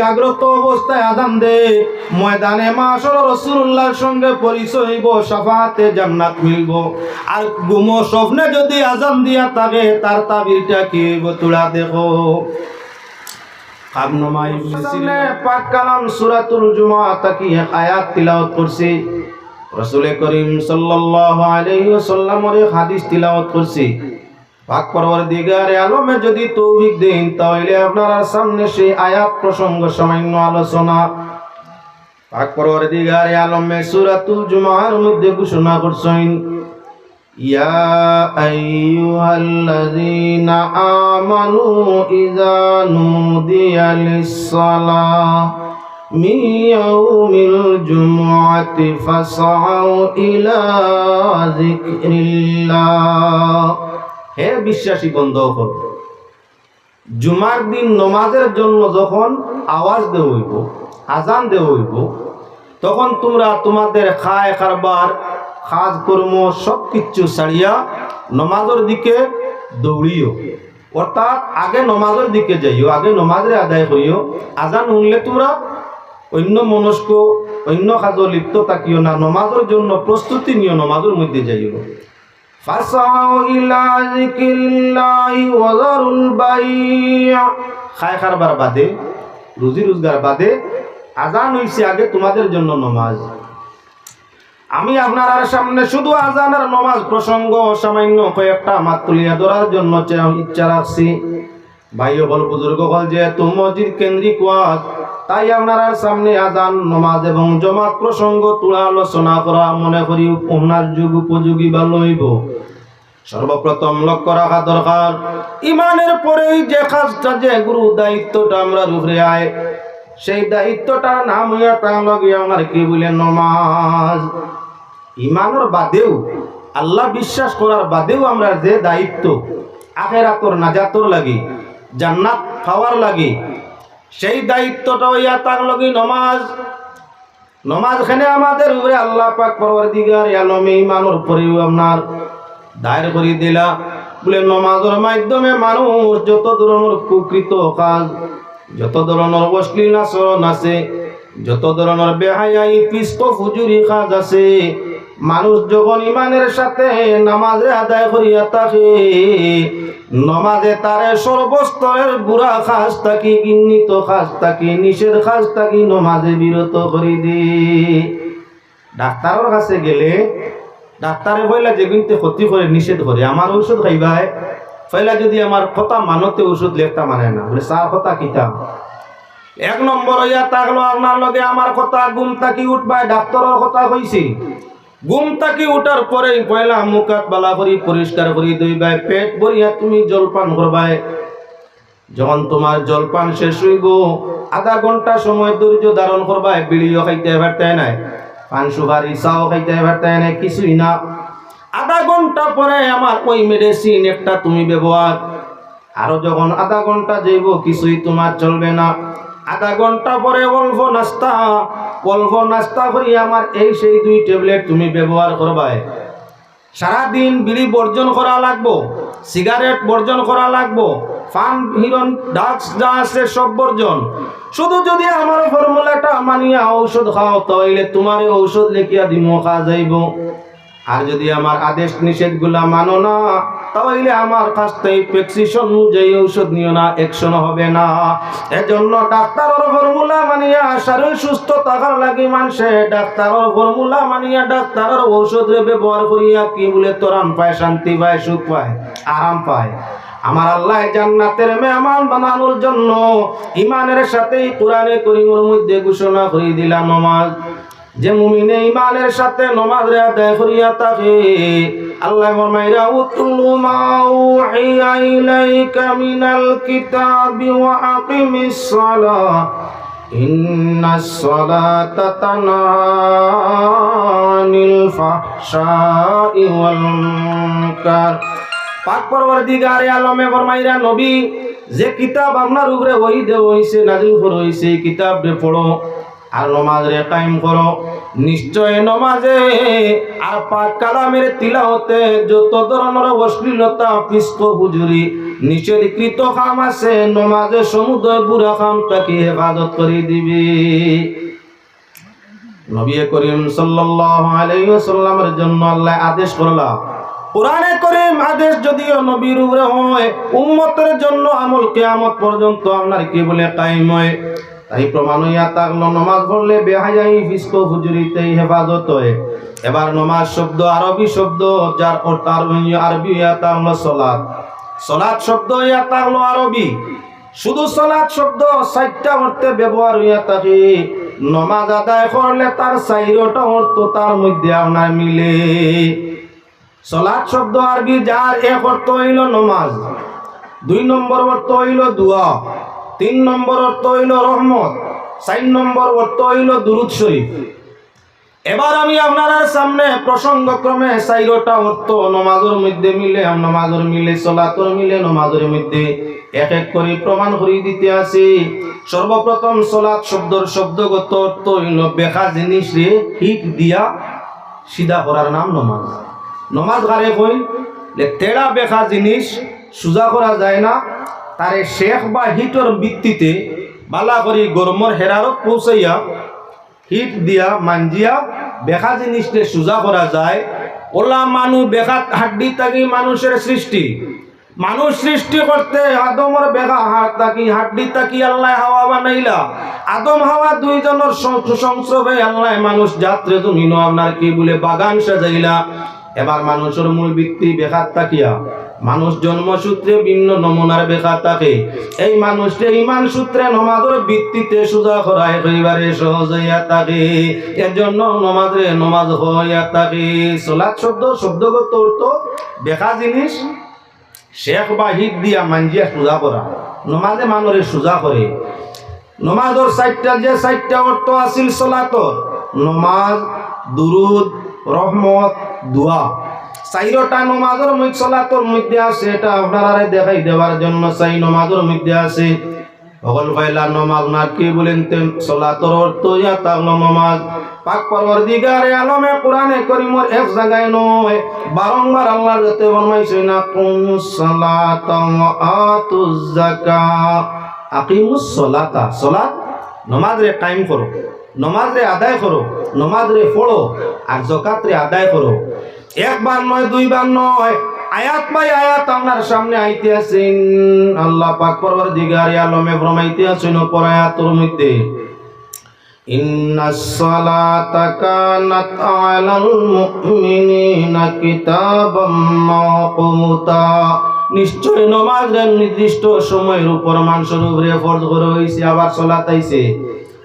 জাগ্রত অবস্থায় আযান দে, ময়দানে মাশর রাসূলুল্লাহর সঙ্গে পরিচয় হইব, শাফাতে জান্নাত মিলব। আর ঘুম স্বপ্নে যদি আযান দিয়া থাকে তার তাবিরটা কি হইব তোরা দেখো। কাবনমাই সামনে পাক কালাম সূরাতুল জুমআ থেকে এক আয়াত তিলাওয়াত করছি। রাসূল করিম সাল্লাল্লাহু আলাইহি ওয়াসাল্লামের হাদিস তিলাওয়াত করছি। পাক পরওয়ারদিগারে আলমে যদি তৌফিক দেন তাহলে আপনার সামনে সেই আয়াত প্রসঙ্গ সামান্য আলোচনা। পাক পরওয়ারদিগারে আলমে সূরাতুল জুমআর মধ্যে ঘোষণা করছেন, ইয়া আইয়ুহাল্লাযীনা আমানু ইযা নুদিয়া লিস-সালাহ মিন ইয়াউমিল জুমআতি ফাসআউ ইলা যিকরিল্লাহ। হে বিশ্বাসী বন্ধুগণ, জুমার দিন নামাজের জন্য যখন আওয়াজ দেওয়া হইব, আজান দেওয়া হইব, তখন তোমরা তোমাদের খায় কারবার কাজ কর্ম সব কিছু ছাড়িয়া নামাজের দিকে দৌড়িও। অর্থাৎ আগে নামাজের দিকে যাইও, আগে নামাজে আদায় করিও। আজান শুনলে তোমরা অন্য মনস্ক অন্য কাজে লিপ্ত থাকিও না, নামাজের জন্য প্রস্তুতি নিও, নামাজের মধ্যে যাইও। ফাসাউ ইলা যিকরিল্লাহি ওয়া যারুল বাই'। খায় কারবার বাদে, রুজি রোজগার বাদে আজান হইছে, আগে তোমাদের জন্য নামাজ। আমি আপনার সামনে শুধু আজান আর নামাজ প্রসঙ্গ সামান্য কয়েকটা মাত তুলিয়া ধরার জন্য ইচ্ছা রাখছি। ভাই হল বুজুর্গ হল, যেহেতু মসজিদ কেন্দ্রিক ওয়াজ, তাই আপনার সামনে আজান নামাজ এবং জমাত প্রসঙ্গ তুলা আলোচনা করা মনে করি আপনার যুগ উপযোগী ভালো হইব। সর্বপ্রথম লক্ষ্য রাখা দরকার, ইমানের পরেই যে কাজটা, যে গুরু দায়িত্বটা আমরা উপরে আয়, সেই দায়িত্বটার নাম হইয়া তার লগে আমার কি বলে নামাজ। ইমানের বাদেও, আল্লাহ বিশ্বাস করার বাদেও আমরা যে দায়িত্ব আখিরাতর নাজাতর লাগি, জান্নাত পাওয়ার লাগি, সেই দায়িত্বটা হইয়া তার লগে নামাজ। নামাজ খানে আমাদের উপরে আল্লাহ পাক পরওয়ারদিগার আলমে ইমানের উপরেও আপনার দায়ের করে দিলা বলে, নামাজের মাধ্যমে মানুষ যত ধরনের কুকৃত কাজ, যত ধরনের অশ্লীল আচরণ আছে, যত ধরনের বেহায়াই পিস্ক ফুজুরি কাজ আছে, মানুষ যখন ইমানের সাথে নামাজে আদায় করিয়া থাকে, নামাজে তারে সর্বস্তরের বুড়া কাজ থাকি, ঘৃণিত কাজ থাকি, নিষেধ কাজ থাকি নামাজে বিরত করে দি। ডাক্তারের কাছে গেলে ডাক্তারে বইলা যে কিন্তু ক্ষতি করে, নিষেধ করে, আমার ঔষধ খাইবাই ফেলা, যদি আমার কথা মানতে ওষুধ লেখতা মানে না, বলে চার কথা কিতাব। এক নম্বর হইয়া থাকলো আপনার লগে আমার কথা, ঘুম থাকি উঠবাই, ডাক্তারের কথা কইছি, ঘুম থাকি উঠার পরে পয়লা মুখাত বালা করি পরিষ্কার করি দইবাই, পেট ভরিয়া তুমি জলপান করবাই। যখন তোমার জলপান শেষ হইব, আধা ঘন্টা সময় ধৈর্য ধারণ করবাই, বিড়িও খাইতে পারতে নাই, পান সুপারি চাও খাইতে পারতে নাই, কিছুই না। আধা ঘন্টা পরে আমার ওই মেডিসিন একটা তুমি ব্যবহার। আরো যখন আধা ঘন্টা যাইব, কিছুই তোমার চলবে না। আধা ঘন্টা পরে অল্প নাস্তা করি আমার এই সেই 2 ট্যাবলেট তুমি ব্যবহার করবাই। সারাদিন বিড়ি বর্জন করা লাগবো, সিগারেট বর্জন করা লাগবো, পান হিরন ড্রাগস যা আছে সব বর্জন। শুধু যদি আমার ফর্মুলাটা মানিয়া ঔষধ খাও, তাহলে তোমার ঔষধ লিখিয়া দিমো, খাওয়া যাইব। আর যদি আমার আদেশ নিষেধ গুলা মানো না, তাহলে আমার কাছ থেকে প্রেসক্রিপশন অনুযায়ী ঔষধ নিও না, অ্যাকশন হবে না। এজন্য ডাক্তারের ফর্মুলা মানিয়া শরীর সুস্থ থাকার লাগি মানুষে ডাক্তারের ফর্মুলা মানিয়া ডাক্তারের ঔষধ ব্যবহার করিয়া কি বলে তরান পায়, শান্তি পায়, সুখ পায়, আরাম পায়। আমার আল্লাহ জান্নাতের মেহমান বানানোর জন্য ইমানের সাথে কোরআনে কারীমের মধ্যে ঘোষণা করে দিলা নামাজ। যে মুমিনে ইমানের সাথে নামাজ আদায় করিয়া থাকে, আল্লাহ ফরমাইরা উতলু মা উহিয়া ইলাইকা মিনাল কিতাবি ওয়া আকিমিস সালাহ ইন্নাস সালাতা তানহা আনিল ফাহশাই ওয়াল মুনকার। পাক পরওয়ারদিগারে আলমে ফরমাইরা, নবী যে কিতাব আপনার উপরে ওহী দেওয়া হইছে, নাযিল করা হইছে, এই কিতাবরে পড়ো আর নামাজে কায়েম করো। নিশ্চয় নামাজে আর পাক কালামের তিলাওয়াতে যত ধরনের অশ্লীলতা, পিস্ক হুজুরি নিষেধকৃত কাম আছে নমাজে সমুদয় বুড়া কামটাকে হেফাজত করে দিবে। নবী করিম সাল্লাল্লাহু আলাইহি ওয়াসাল্লামের জন্য আল্লাহ আদেশ করলা। কোরআনে করিম আদেশ যদিও নবীর উপরে হয়, উম্মতের জন্য আমল কিয়ামত পর্যন্ত আপনার কি বলে কায়েম হয়। তাই প্রমাণ হইয়া থাকলো নামাজ পড়লে বেহায়াই ফিস্ক ফুজুরিতে হেফাজত হয়। এবার নামাজ শব্দ আরবি শব্দ, যার অর্থ আরবি হইয়া থাকলো সালাত। সালাত শব্দ হইয়া থাকলো আরবি। শুধু সালাত শব্দ 4টা অর্থে ব্যবহার হইয়া থাকে। নামাজ আদায় করলে তার 4টা অর্থ তার মধ্যে আপনার মিলে। সালাত শব্দ আরবি, যার এক অর্থ হইল নামাজ, 2 নম্বর অর্থ হইল দোয়া, 3 নম্বর অর্থ হইল রহমত, 4 নম্বর অর্থ হইল দুরূদ শরীফ। এবার আমি আপনার সামনে প্রসঙ্গক্রমে 4টা অর্থ নামাজের মধ্যে মিলে, নামাজের মিলে, সালাতের মিলে, নামাজের মধ্যে এক এক করে প্রমাণ করে দিতে আসি। সর্বপ্রথম সালাত শব্দর শব্দগত অর্থ হইল বেকা জিনিস রে হিট দিয়া সিধা করার নাম নামাজ। নামাজ কারে কই? তেড়া বেকা জিনিস সোজা করা যায় না, তারে শেখ বা হিটর ভিত্তিতে বালা করি গরমর হেরারত পৌঁছাইয়া হিট দিয়া মাঞ্জিয়া বেকা জিনিসকে সোজা করা যায়। ওলা মানুষ বেকা হাড্ডি থাকি মানুষের সৃষ্টি। মানুষ সৃষ্টি করতে আদমর বেকা হাত থাকি হাড্ডি থাকি আল্লাহ হাওয়া বানাইলা। আদম হাওয়া 2 জনের সংস্রবে আল্লাহ মানুষ যাত্রে তুমি আপনার কি বলে বাগান সাজাইলা। এবার মানুষের মূল ভিত্তি বেকার তাকিয়া মানুষ জন্মসূত্রে ভিন্ন নমুনার বেকার থাকে। এই মানুষকে ইমান সূত্রে নমাজের ভিত্তিতে সোজা করা একেবারে সহজ হইয়া থাকে। এর জন্য নমাজ হইয়া থাকে। সালাত শব্দ শব্দগত অর্থ বেকা জিনিস শেখ বা হিট দিয়া মাঞ্জিয়া সোজা করা। নমাজে মানুষের সোজা করে। নমাজের 4টা অর্থ আছিল সালাতর, নমাজ, দুরুদ, রহমত, দোয়া। 4টা নমাজের মধ্যে সালাতের মধ্যে আছে। এটা আপনারা দেখাই দেওয়ার জন্য 4 নমাজের মধ্যে আছে। সকল পয়লা নমাজ না কি বলেন সালাতের অর্থ ইয়া তাগলো নমাজ। পাক পরওয়ারদিগারে আলমে কোরআনে কারীমের এক জায়গায় নয় বারংবার আল্লাহর যাতে ফরমাইছে না কুমুস সালাতা ওয়া আতুজ যাকাত। আকিমুস সালাতা, সালাত নামাজ রে কায়েম করো, নামাজ রে আদায় করো, নামাজ রে পড়ো, আর যাকাত রে আদায় করো। একবার নয়, 2 বার নয়, আয়াত বাই আয়াত আপনার সামনে আইতে আছেন। আল্লাহ পাক পরওয়ারদিগারে আলমে ফরমাইতে আছেন পর আয়াতের মধ্যে, ইন্নাস সালাতা কানাত আলাল মুমিনিনা কিতাবাম মাওকুতা। নিশ্চয় নামাজের নির্দিষ্ট সময়ের উপর মানুষের উপরে ফরজ করা হয়েছে। আবার সালাত আইছে।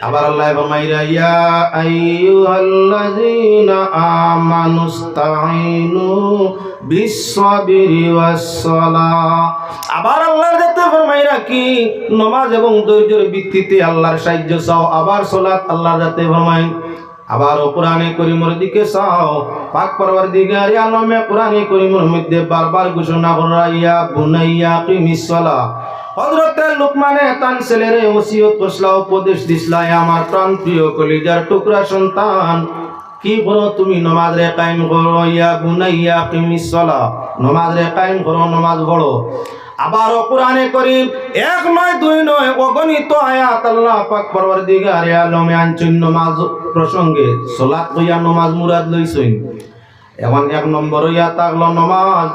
আবার আল্লাহ ফরমাইরা ইয়া আইয়ুহাল্লাযীনা আমানুস্তাঈনু বিস-সাবরি ওয়াস-সালাহ। আবার আল্লাহর যাতে ফরমাইরা কি নামাজ এবং ধৈর্যের ভিত্তিতে আল্লাহর সাহায্য চাও। আবার সালাত আল্লাহর যাতে ফরমাই। আবার কোরআনে কারীমের দিকে চাও। পাক পরওয়ারদিগারে আলমে কোরআনে কারীমের মধ্যে বারবার ঘোষণা করা ইয়া বুনাইয়া কিমিস সালাহ। হযরতে লুকমানে তান ছেলেরে ওসিয়ত করলা, উপদেশ দিছলা, আমার প্রাণপ্রিয় কলিজার টুকরা সন্তান, কি করো তুমি নামাজ রে কায়েম করো। ইয়া বুনাইয়া কিমিস সালাহ, নামাজ রে কায়েম করো, নামাজ পড়ো। আবার কোরআনে কারীম 1 নয় 2 নয় অগণিত আয়াত আল্লাহ পাক পরওয়ারদিগারে আলমে আনছেন নামাজ প্রসঙ্গে। সালাত কইয়া নামাজ মুরাদ লইছেন। এখন 1 নম্বর হইয়া থাকলো নামাজ।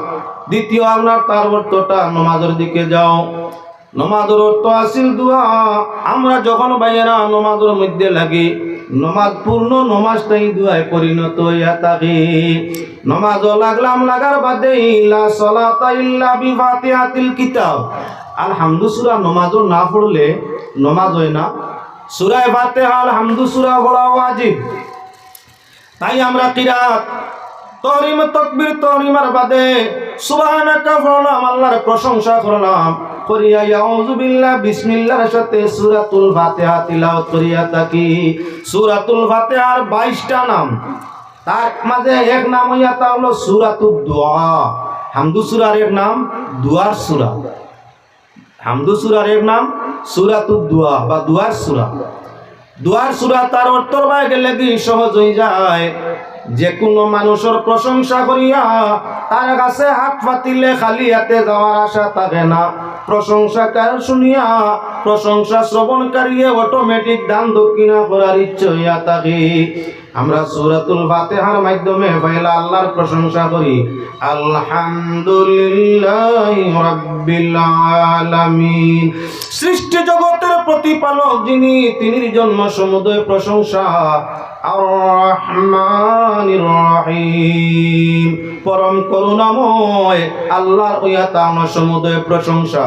দ্বিতীয় আপনার তার অর্থটা নামাজের দিকে যাও। নামাজের অর্থ আছিল দোয়া। আমরা যখন ভাইয়েরা নামাজের মধ্যে লাগি, নামাজ পূর্ণ নামাজটাই দোয়ায় পরিণত হইয়া থাকে। নামাজও লাগলাম, লাগার বাদে লা সালাতা ইল্লা বিফাতিহাতিল কিতাব। আলহামদু সূরা নামাজও না পড়লে নামাজ হয় না। সূরা ফাতিহা আলহামদু সূরা পড়া ওয়াজিব। তাই আমরা কিরাত তহরিম তাকবীর তহরিমার বাদে সুবহানাকা পড়লাম, আল্লাহর প্রশংসা করলাম, করিয়া আউযু বিল্লাহ বিসমিল্লাহর সাথে সূরাতুল ফাতিহা তিলাওয়াত করিয়া থাকি। সূরাতুল ফাতিহার 22টা নাম, তার মাঝে এক নাম হইয়া তা হলো সূরাতুদ দুআ। হামদু সূরার এক নাম দুআর সূরা। হামদু সূরার এক নাম সূরাতুদ দুআ বা দুআর সূরা। দুআর সূরা তার অর্থ বাইরে গেলে কি সহজ হয়ে যায়। যে কোনো মানুষের প্রশংসা করিয়া তার কাছে হাত পাতিলে খালি হাতে যাওয়ার আশা থাকে না। প্রশংসাকার শুনিয়া প্রশংসা শ্রবণকারী অটোমেটিক দান দক্ষিণা করার ইচ্ছে হইয়া থাকে। আমরা সূরাতুল ফাতিহার মাধ্যমে পয়লা আল্লাহর প্রশংসা করি, আলহামদুলিল্লাহি রাব্বিল আলামিন। সৃষ্টি জগতের প্রতিপালক যিনি, তিনির জন্য সমুদয় প্রশংসা। আর রহমানির রহিম, পরম করুণাময় আল্লাহর ওয়া তাআলা সমুদয় প্রশংসা।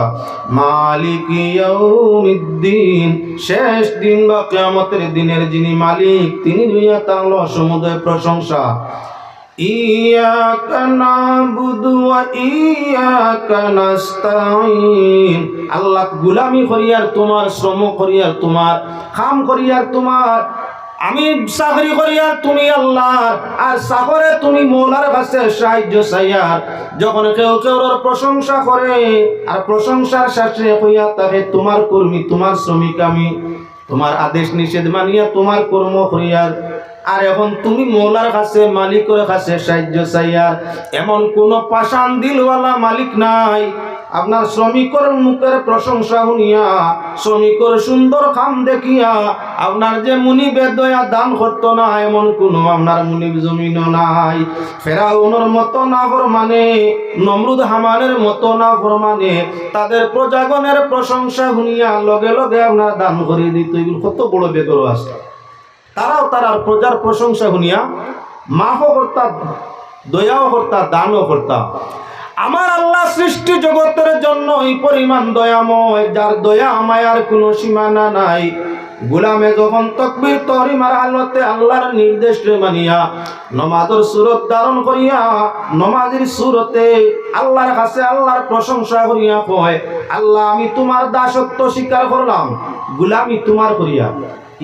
মালিক ইয়াউমিদ্দিন, শেষ দিন বা কিয়ামতের দিনের যিনি মালিক, তিনি ওয়া তাআলা সমুদয় প্রশংসা। ইয়াকা নাবুদু ওয়া ইয়াকা নাস্তাঈন, আল্লাহ গোলামি করিয়ার তোমার, শ্রম করিয়ার তোমার, কাম করিয়ার তোমার, আমি চাকরি করিয়ার তুমি আল্লাহ, আর চাকরে তুমি মৌলার কাছে সাহায্য চাইয়ার। যখন কেউ কেউর প্রশংসা করে আর প্রশংসার শেষে কইয়া তাকে তোমার কর্মী, তোমার শ্রমিক আমি, তোমার আদেশ নিষেধ মানিয়া তোমার কর্ম করিয়ার। আর এখন তুমি মৌলার কাছে, মালিকের কাছে সাহায্য চাইয়ার। এমন কোন পাষাণ দিলওয়ালা মালিক নাই। আপনার শ্রমিকের মুখের প্রশংসা শুনিয়া, শ্রমিকের সুন্দর কাম দেখিয়া আপনার যে মুনিবে দয়া দান করতো না, এমন কোন আপনার মুনিব জমিন নাই। ফেরাউনের মতো না ফরমানে, নমরুদ হামানের মতো না ফরমানে, তাদের প্রজাগণের প্রশংসা শুনিয়া লগে লগে আপনার দান করে দিত। এগুলো কত বড় বেগর আছে। তারাও তারার প্রজার প্রশংসা শুনিয়া মাফও করতা, দয়াও করতা, দানও করতা। আমার আল্লাহ সৃষ্টি জগতের জন্য এই পরিমাণ দয়াময়, যার দয়া মায়ার কোনো সীমানা নাই। গোলামে যখন তাকবীর তাহরিমার হালতে আল্লাহর নির্দেশ মানিয়া নমাজের সুরত ধারণ করিয়া নমাজের সুরতে আল্লাহর কাছে আল্লাহর প্রশংসা করিয়া কয়, আল্লাহ আমি তোমার দাসত্ব স্বীকার করলাম, গোলামি তোমার করিয়া,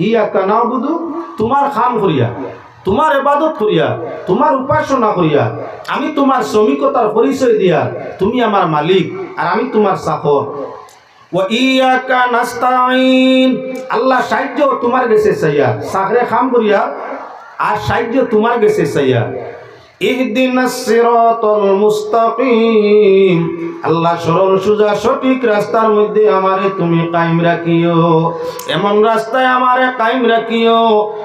ইয়াকা নাবুদু তোমার কাম করিয়া, তোমার ইবাদত করিয়া, তোমার উপাসনা করিয়া, আমি তোমার শ্রমিকতার পরিচয় দিয়া, তুমি আমার মালিক আর আমি তোমার চাকর। ওয়া ইয়াকা নাস্তাঈন, আল্লাহ সাহায্য তোমার কাছে চাইয়া, চাকরে কাম করিয়া আর সাহায্য তোমার কাছে চাইয়া। ইহদিনাস সিরাতাল মুস্তাকিম, আল্লাহ সরল সোজা সঠিক রাস্তার মধ্যে আমারে তুমি কায়েম রাখিও। এমন রাস্তায় আমারে কায়েম রাখিও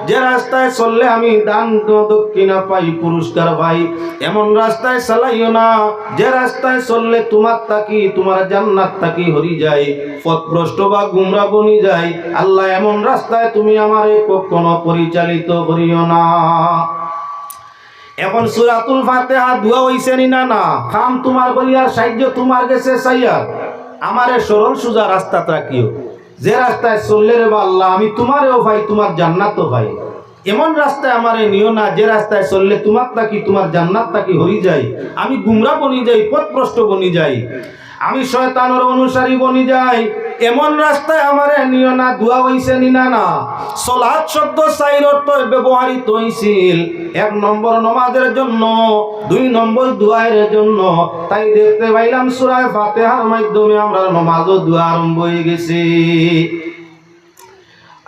যে রাস্তায় চললে আমি দান দক্ষিণা পাই, পুরস্কার পাই। এমন রাস্তায় চালাইও না যে রাস্তায় চললে তোমার তাকি, তোমার জান্নাত তাকি হরি যায়, পথভ্রষ্ট বা গুমরা বনি যায়। আল্লাহ এমন রাস্তায় তুমি আমারে কখনো পরিচালিত করিও না। এখন সূরাতুল ফাতিহা দোয়া হইছে নি না? না, কাম তোমার করিয়ার, সাহায্য তোমার কাছে চাইয়া আমারে সরল সোজা রাস্তা রাখিও, যে রাস্তায় চললে রে আল্লাহ আমি তোমারেও পাই, তোমার জান্নাতও পাই। এমন রাস্তায় আমারে নিও না যে রাস্তায় চললে তোমার তাকি, তোমার জান্নাত তাকি হরি যাই, আমি গুমরা বনি যাই, পথভ্রষ্ট বনি যাই, আমি শয়তানের অনুসারী বনি যাই। এমন রাস্তায় আমারে নিও না। দোয়া হইছে নি না? না। সালাত শব্দ চার অর্থ ব্যবহৃত হইছিল। 1 নম্বর নামাজের জন্য, 2 নম্বর দুআয়ের জন্য। তাই দেখতে পাইলাম সূরা ফাতিহার মাধ্যমে আমরা নামাজও দোয়া আরম্ভ হয়ে গেছে।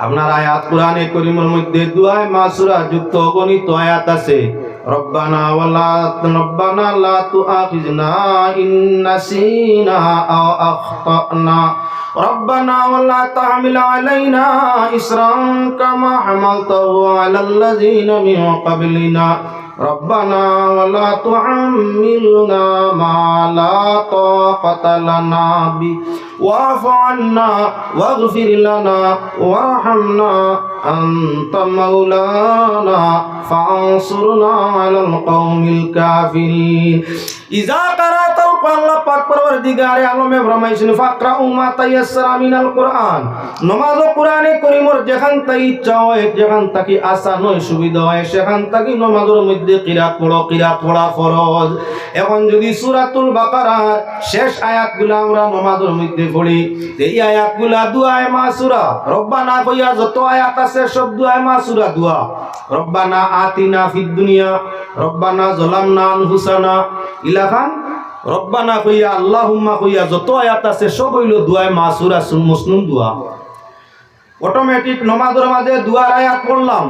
আপনার আয়াত কোরআনে কারীমের মধ্যে দুআয়ে মাসুরা যুক্ত গণিত আয়াত আছে। রব্বানা লা তুআখিযনা ইন নাসিনা আও আখতানা রব্বানা ওয়ালা তাহমিল আলাইনা ইসরান কামা হামালতাহু আলাল লাযিনা মিন ক্বাবলিনা রব্বানা ওয়ালা তুহাম্মিলনা মা লা তাকাতা লানা বি ওয়াফু আন্না ওয়াগফির লানা ওয়ারহামনা আনতা মাওলানা ফানসুরনা আলাল কওমিল কাফিরিন। ইজা কারাতাল আল্লাহ পাক পরওয়ারদিগারে আলমে ফরমাইছেন ফাকরাউ মা তায়াসসারা মিনাল কুরআন। নামাজ ও কোরআনে কারীমের যেখান তাই ইচ্ছা হয়, যেখান তাকি আসান হয়, সুবিধা হয়, সেখান তাকি নামাজের মধ্যে কিরাত পড়া ফরজ। এখন যদি সূরাতুল বাকারার শেষ আয়াতগুলো আমরা নামাজের মধ্যে পড়ি, এই আয়াতগুলো দুআয়ে মাসুরা, রব্বানা কইয়া যত আয়াত আছে সব দুআয়ে মাসুরা দোয়া। রব্বানা আতিনা ফিদ দুনিয়া, রব্বানা যালামনা আনফুসানা ইলাখান, রব্বানা কইয়া আল্লাহুম্মা কইয়া যত আয়াত আছে সব হইল দুআয়ে মাসুরা, মুসনুন দোয়া। অটোমেটিক নামাজের মাঝে দুয়ার আয়াত পড়লাম,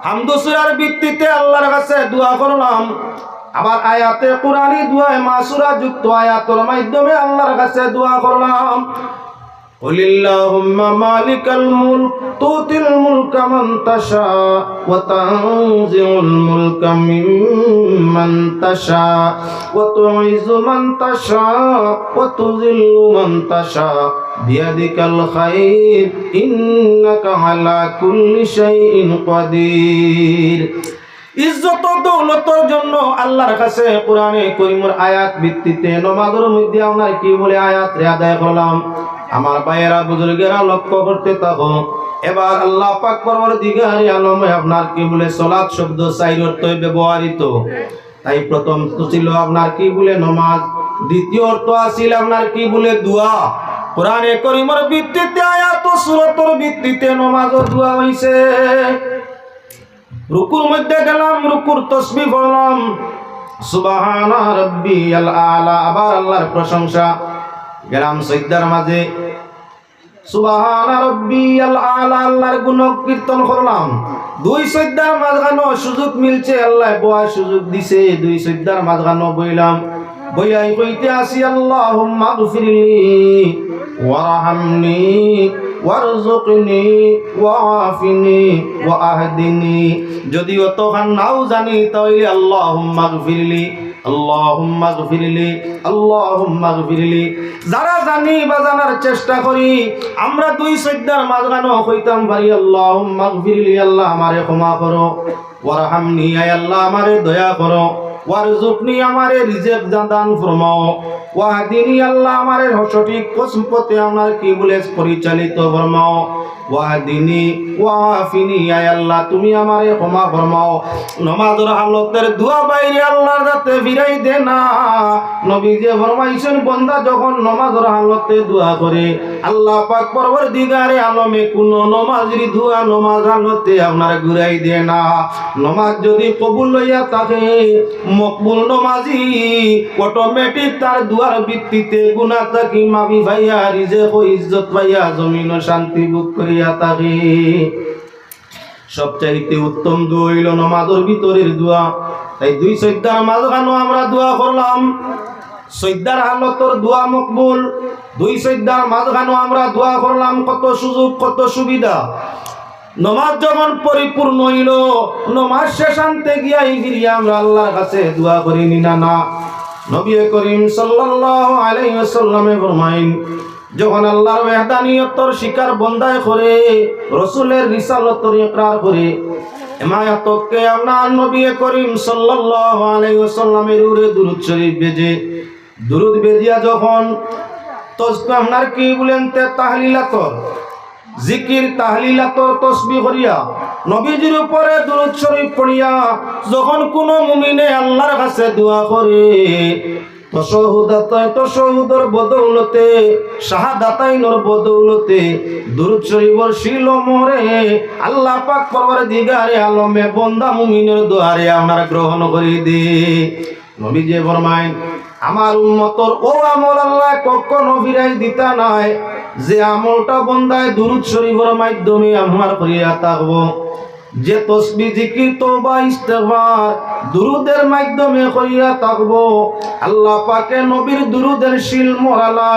হামদু সূরার ভিত্তিতে আল্লাহর কাছে দোয়া করলাম, আবার আয়াতে কুরআনি দোয়ায় মাসুরা যুক্ত আয়াতের মাধ্যমে আল্লাহর কাছে দোয়া করলাম। কুলিল্লাহুম্মা মালিকাল মুলক তুতিল মুলকা মান তাশা ওয়া তানজিউল মুলকা মিম্মান তাশা ওয়া তুইযু মান তাশা ওয়া তুযিল্লু মান তাশা বিয়াদিকাল খায়র ইন্নাকা আলা কুল্লি শাইইন কাদির। ইজ্জত দৌলতের জন্য আল্লাহর কাছে কোরআনে কারীমের আয়াত ভিত্তিতে নামাজের মধ্যে আমরা কি বলে আয়াত আদায় করলাম। আমার ভাইয়েরা বুজুর্গেরা লক্ষ্য করতে থাকো। এবার আল্লাহ পাক পরবর্তীকারে আলমে আপনার কি বলে সালাত শব্দ চার অর্থে ব্যবহৃত। তাই প্রথম তো ছিল আপনার কি বলে নামাজ, দ্বিতীয় অর্থ আছিল আপনার কি বলে দোয়া। কোরআনে কারীমের ভিত্তিতে আয়াত ও সূরাতের ভিত্তিতে নামাজ ও দোয়া হইছে। রুকুর মধ্যে গেলাম, রুকুর তাসবিহ পড়লাম, সুবহানা রাব্বিয়াল আলা, আবার আল্লাহর প্রশংসা। গেলাম সিজদার মাঝে, সুবহানা রাব্বিয়াল আলা, আল্লাহর গুণ কীর্তন করলাম। দুই সিজদার মাঝখানে সুযোগ মিলছে, আল্লাহ বয়ার সুযোগ দিছে, দুই সিজদার মাঝখানে বইলাম, বইয়াই কইতে আসি আল্লাহুম্মা গফিরলি ওয়ারহামনি ওয়ারযুকনি ওয়াআফিনি ওয়াহদিনি। যদি অতখান নাও জানি তাহলে আল্লাহুম্মা গফিরলি, আল্লাহুম্মা গফিরলি, আল্লাহুম্মা গফিরলি। যারা জানি বা জানার চেষ্টা করি আমরা দুই সিজদার মাঝখানে কইতাম পারি আল্লাহুম্মা গফিরলি, আল্লাহ আমারে ক্ষমা করো, ওয়ারহামনি, আয় আল্লাহ আমারে দয়া করো, ওয়ারযুকনি, আমারে রিজিক দান ফরমাও, ওয়াহদিনি, আল্লাহ আমারে সঠিক পথে আপনার কি বলে পরিচালিত ফরমাও, ওয়াহদিনি ওয়াআফিনি, আয় আল্লাহ তুমি আমারে ক্ষমা ফরমাও। নামাজের হালতের দোয়া বাইরে আল্লাহর কাছে ফিরাই দে না। নবী যে ফরমাইছেন বান্দা যখন নামাজের হালতে দোয়া করে আল্লাহ পাক পরবর্তীকারে আলমে কোন নামাজের দোয়া নামাজ হালতে আপনার ঘুরাই দে না। নামাজ যদি কবুল হইয়া থাকে মকবুল নামাজি অটোমেটিক তার দুয়ার ভিত্তিতে গুনাহ থাকি মাফি ভাইয়া রিজিক ও ইজ্জত ভাইয়া জমিন ও শান্তি ভোগ করিয়া থাকে। সবচাইতে উত্তম দোয়া হইল নামাজের ভিতরের দোয়া। তাই দুই সিজদার মাঝখানে আমরা দোয়া করলাম, সিজদার হালতর দোয়া মকবুল, দুই সিজদার মাঝখানে আমরা দোয়া করলাম। কত সুযোগ, কত সুবিধা। নামাজ যখন পরিপূর্ণ হইল নামাজ শেষান্তে গিয়াই ফিরিয়া আমরা আল্লাহর কাছে দোয়া করি না না। নবী করিম সাল্লাল্লাহু আলাইহি ওয়াসাল্লামে ফরমাইন যখন আল্লাহর ওয়াহদানিয়তর স্বীকার বন্দায় করে, রাসূলের রিসালাতর ইকরার করে, এমায়াতকে আপনার নবী করিম সাল্লাল্লাহু আলাইহি ওয়াসাল্লামের উপরে দুরূদ শরীফ বেজে, দুরূদ বেজিয়া যখন তসবিহ আপনার কি বলেন তাহলিলাতর জিকির, তাহলিলাতর তসবিহ করিয়া নবীজির উপরে দুরূদ শরীফ পড়িয়া যখন কোন মুমিনে আল্লাহর কাছে দোয়া করে তশহুদের বদৌলতে, শাহাদাতাইনের বদৌলতে দুরূদ শরীফের শিল মোরে আল্লাহ পাক পরওয়ারদিগারে আলমে বান্দা মুমিনের দোয়ারে আপনার গ্রহণ করে দে। নবীজি ফরমায় আমার উম্মতর ও আমল আল্লাহ কখনো ফিরাই দিতা নাই যে আমলটা বন্দায় দুরূদ শরীফের মাধ্যমে আমার করিয়া থাকবো। যে তসবিহ জিকির তওবা ইস্তেগফার দুরুদের মাধ্যমে কইরা থাকবো আল্লাহ পাকে নবীর দুরুদের শিল মোরালা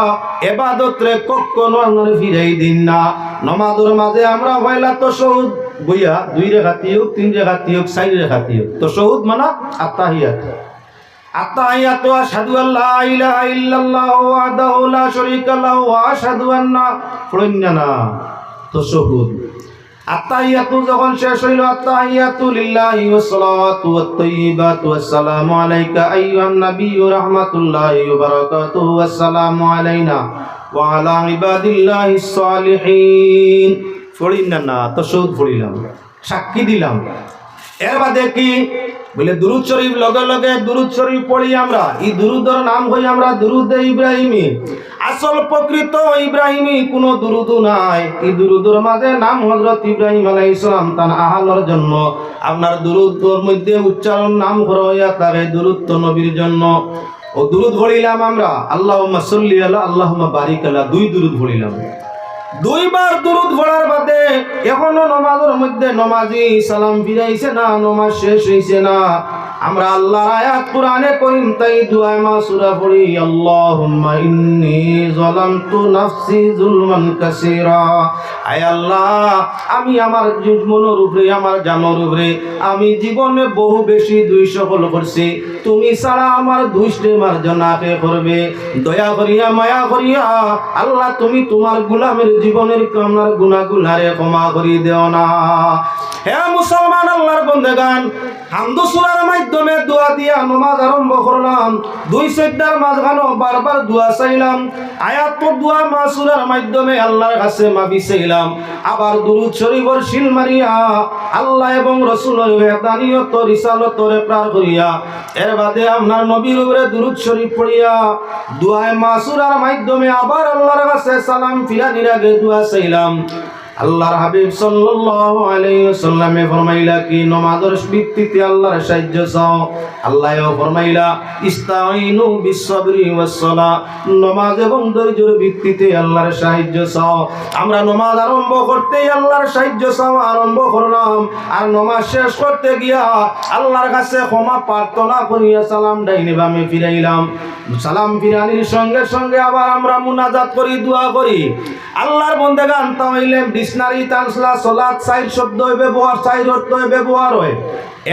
ইবাদত রে কখনো আমরা ফিরাই দিন না। নামাজের মাঝে আমরা পয়লা তাশাহুদ বইয়া 2 রাকাতি হোক 3 রাকাতি হোক 4 রাকাতি হোক, তাশাহুদ মানে আত্তাহিয়াত, আত্তাহিয়াতু আশহাদু আল্লা ইলাহা ইল্লাল্লাহু ওয়াহদাহু লা শারীকা লাহু ওয়া আশহাদু আন্না ফুলান্না তাশাহুদ। আত্তাহিয়াতু যখন শেষ হইল আত্তাহিয়াতু লিল্লাহি ওয়াস সালাতু ওয়াত তাইয়্যিবাতু ওয়াসসালামু আলাইকা আইয়ুহান নাবিয়্যু রাহমাতুল্লাহি ওয়া বারাকাতুহু ওয়াসসালামু আলাইনা ওয়া আলা ইবাদিল্লাহিস সালিহিন। পড়িনা না তাশাহুদ পড়িলাম, সাক্ষী দিলাম। এর বাদে কি বলে দুরূদ শরীফ লগে লগে দুরূদ শরীফ পড়ি আমরা। এই দুরূদের নাম হই আমরা দুরূদে ইব্রাহিমী। আসল প্রকৃত ইব্রাহিমী কোনো দুরূদ নাই। এই দুরূদের মাঝে নাম হযরত ইব্রাহিম আলাইহিস সালাম তার আহলের জন্য আপনার দুরূদের মধ্যে উচ্চারণ নাম করা হইয়া থাকে দুরূদ তো নবীর জন্য। ও দুরূদ পড়িলাম আমরা আল্লাহুম্মা সাল্লি আলা আল্লাহুম্মা বারিক আলা, 2 দুরূদ পড়িলাম। দুইবার দুরুদ পড়ার বাদে এখনো নমাজের মধ্যে নমাজি সালাম ফিরাইছে না, নমাজ শেষ হইছে না। আমরা আল্লাহর আয়াত কোরআনে করিম তাই দুআ মাসুরা পড়ি, আল্লাহুম্মা ইন্নী যালামতু নাফসি যুলমান কাসীরা। আয় আল্লাহ, আমি আমার মনের উপরে, আমার জানের উপরে আমি জীবনে বহু বেশি দুই সকল করছি, তুমি ছাড়া আমার দুইষ্টে মার্জনা কে করবে? দয়া করিয়া মায়া করিয়া আল্লাহ তুমি তোমার গোলামের জীবনের কামনার গুনাহগুলারে ক্ষমা করি দেও না। হে মুসলমান আল্লাহর বন্দেগান, হামদু সূরার মাধ্যমে দোয়া দিয়া নামাজ আরম্ভ করলাম। দুই সজ্জার মাঝখানে বারবার দোয়া চাইলাম, আয়াত দোয়া মাসুরার মাধ্যমে আল্লাহর কাছে মাফি চাইলাম। আবার দুরূদ শরীফের শিল মারিয়া আল্লাহ এবং রাসূলের ওয়াদানিয়ত রিসালাতরে প্রার করিয়া এর বাদে আপনার নবীর উপরে দুরূদ শরীফ পড়িয়া দোয়া মাসুরার মাধ্যমে আবার আল্লাহর কাছে সালাম ফিরানির আগে দোয়া চাইলাম। আল্লাহর হাবিব সাল্লাল্লাহু আলাইহি ওয়াসাল্লামে ফরমাইলা কি নামাজের ভিত্তিতে আল্লাহর সাহায্য চাও। আল্লাহও ফরমাইলা ইস্তাঈনু বিস-সাবরি ওয়াস-সালাহ, নামাজ এবং ধৈর্যের ভিত্তিতে আল্লাহর সাহায্য চাও। আমরা নামাজ আরম্ভ করতেই আল্লাহর সাহায্য চাও আরম্ভ করলাম, আর নামাজ শেষ করতে গিয়া আল্লাহর কাছে ক্ষমা প্রার্থনা করিয়া সালাম ডাইনে বামে ফিরাইলাম। সালাম ফিরানির সঙ্গে সঙ্গে আবার আমরা মুনাজাত করি, দোয়া করি। আল্লাহর বান্দাগান তাইলে ডিকশনারি ট্রান্সলা সালাত চার শব্দ ব্যবহার, চার অর্থ ব্যবহার হয়।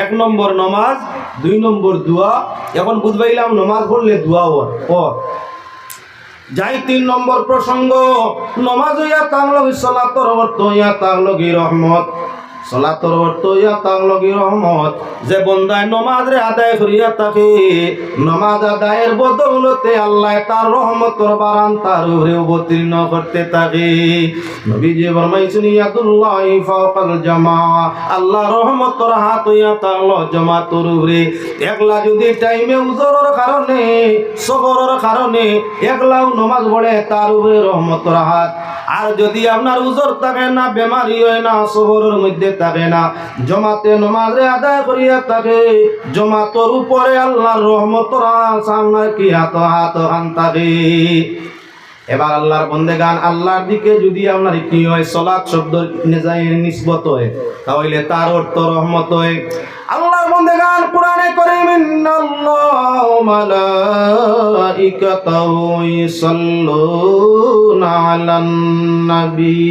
এক নম্বর নামাজ, দুই নম্বর দোয়া। এখন বুঝবাইলাম নামাজ পড়লে দোয়া হয়। যাই তিন নম্বর প্রসঙ্গ, নামাজ হইয়া তাংলগি সালাতর অর্থ হইয়া তাংলগি রহমত। সালাতর অর্থ হইয়া তাংলগি রহমত। যে বন্দায় নামাজ রে আদায় করিয়া থাকে, নামাজ আদায়ের বদৌলতে আল্লাহ তার রহমতর বারান তার উপরে অবতীর্ণ করতে থাকে। নবীজি ফরমাইছেন ইয়াদুল্লাহি ফাওকাল জামা, আল্লাহ রহমতর হাত হইয়া তাংলো জামাতের উপরে। একলা যদি টাইমে উজরের কারণে সবরের কারণে একলাও নামাজ পড়ে তার উপরে রহমতর হাত। আর যদি আপনার উজর থাকে না, বেমারি হয় না, সবরের মধ্যে থাকে না, জমাতে নামাজে আদায় করিয়া থাকে, জমাতের উপরে আল্লাহর রহমতর সামনে কি হাত হান থাকে। এবার আল্লাহর বন্দেগান, আল্লাহর দিকে যদি আপনার কি হয় সালাত শব্দ নিসবত হয়, তাহলে তার অর্থ রহমত হয়। আল্লাহর বন্দেগান কোরআনে কারীম ইন্নাল্লাহা ওয়া মালাইকাতাহু ইউসাল্লুনা আলান নবী।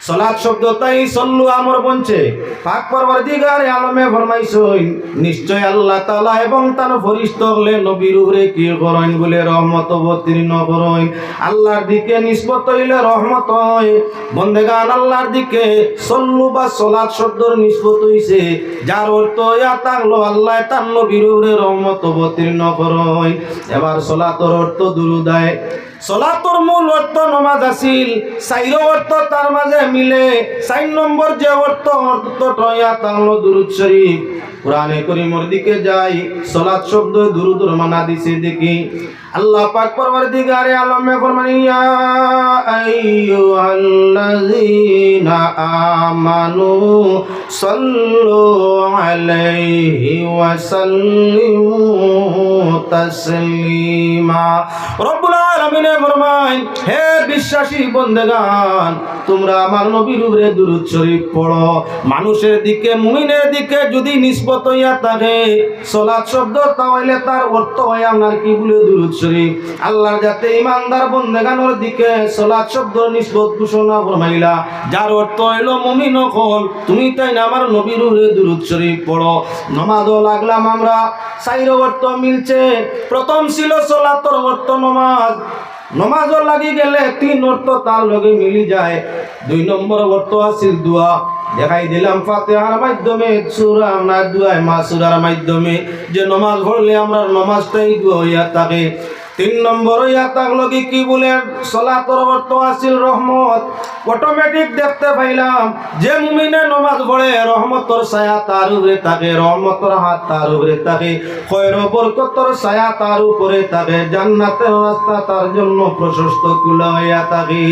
সালাত শব্দ তাই সল্লু আমর বলছে। পাক পরবর্তীকারে আলমে ফরমাইছেন, নিশ্চয় আল্লাহ তাআলা এবং তার ফেরেশতা হলে নবীর উপরে কি করেন বলে রহমত অবতীর্ণ করেন। আল্লাহর দিকে নিসবত হইলে রহমত হয়। বন্দেগান আল্লাহর দিকে সল্লু বা সালাত শব্দর নিসবত হইছে, যার অর্থ ইয়া তাহলো আল্লাহ তার নবীর উপরে রহমত অবতীর্ণ করেন। এবার সালাতের অর্থ দুরূদ। সালাতর মূল অর্থ নামাজ আছিল, চাইর অর্থ তার মাঝে মিলে। 4 নম্বর যে অর্থটা তাহলো দুরূদ শরীফ। কোরআনে কারীমের দিকে যাই, সালাত শব্দ দুরূদের মানা দিছে দেখি। আল্লাহ পাক পরবর্তীকারে আলমে ফরমান, ইয়া আইয়ুহাল্লাযীনা আমানু সাল্লু আলাইহি ওয়া সাল্লিমু তাসলিমা। রব্বুল আলামিন ফরমায়, হে বিশ্বাসী বন্দেগান, তোমরা আমার নবীর উপরে দুরূদ শরীফ পড়ো। মানুষের দিকে, মুমিনের দিকে যদি নিসবত হইয়া থাকে সালাত শব্দ, তাহলে তার অর্থ হয় আপনার কি বলে দুরূদ শরীফ। আল্লাহর যাতে ইমানদার বন্দেগানের দিকে সালাত শব্দ নিসবত ঘোষণা ফরমাইলা, যার অর্থ হইল মুমিন হল তুমি তাই না আমার নবীর উপরে দুরূদ শরীফ পড়ো। নামাজও লাগলাম আমরা, চাইর অর্থ মিলছে। প্রথম ছিল সালাতর অর্থ নামাজ, নামাজও লাগি গেলে 3 অর্থ তার লগে মিলি যায়। 2 নম্বর অর্থ আছিল দোয়া, দেখাই দিলাম ফাতিহার মাধ্যমে, সূরা না দোয়া মাসুরার মাধ্যমে যে নামাজ পড়লে আমরা নামাজটাই দোয়া হইয়া থাকে। 3 নম্বর হইয়া থাকলো কি বলেন, সালাতের অর্থ আছিল রহমত। অটোমেটিক দেখতে পাইলাম যে মুমিনে নামাজ পড়ে রহমতর ছায়া তার উপরে থাকে, রহমতর হাত তার উপরে থাকে, খয়র বরকতর ছায়া তার উপরে থাকে, জান্নাতের রাস্তা তার জন্য প্রশস্ত খোলা হইয়া থাকে।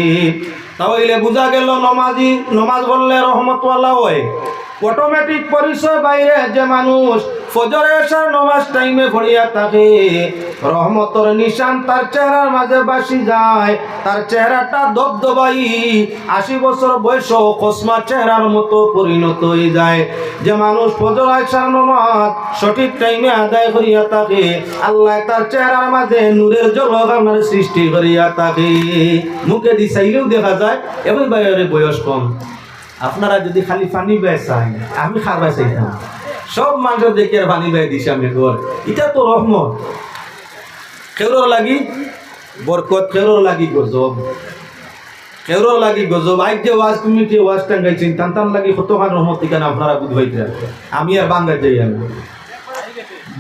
তাহলে বুঝা গেল নামাজি নামাজ পড়লে রহমতওয়ালা হয়। অটোমেটিক পরিচয় বাইরে যে মানুষ ফজর এশার নামাজ টাইমে পড়িয়া থাকে, রহমতর নিশান তার চেহারার মাঝে বাসি যায়, তার চেহারাটা দবদবাই 80 বছর বয়স কসমা চেহারার মতো পরিণত হয়ে যায়। যে মানুষ ফজর আশার নামাজ সঠিক টাইমে আদায় করিয়া থাকে, আল্লাহ তার চেহারার মাঝে নূরের ঝলক আপনার সৃষ্টি করিয়া থাকে। মুখে দি চাইলেও দেখা যায় এবং বাইরে বয়স কম। আপনারা যদি খালি পানি বেয়ে চাই, আমি খাবার চাইতাম, সব মানুষের দেখে আর পানি বেয়ে দিছি আমি ঘর। এটা তো রহমত। খেউরর লাগি বরকত, খেউরর লাগি গজব, খেউরর লাগি গজব। আজ যে ওয়াজ কমিটি ওয়াজ টাঙ্গাইছেন টান লাগি কতখান রহমত এখানে আপনারা বুঝবাইতে, আমি আর বাঙ্গা যাই। আমি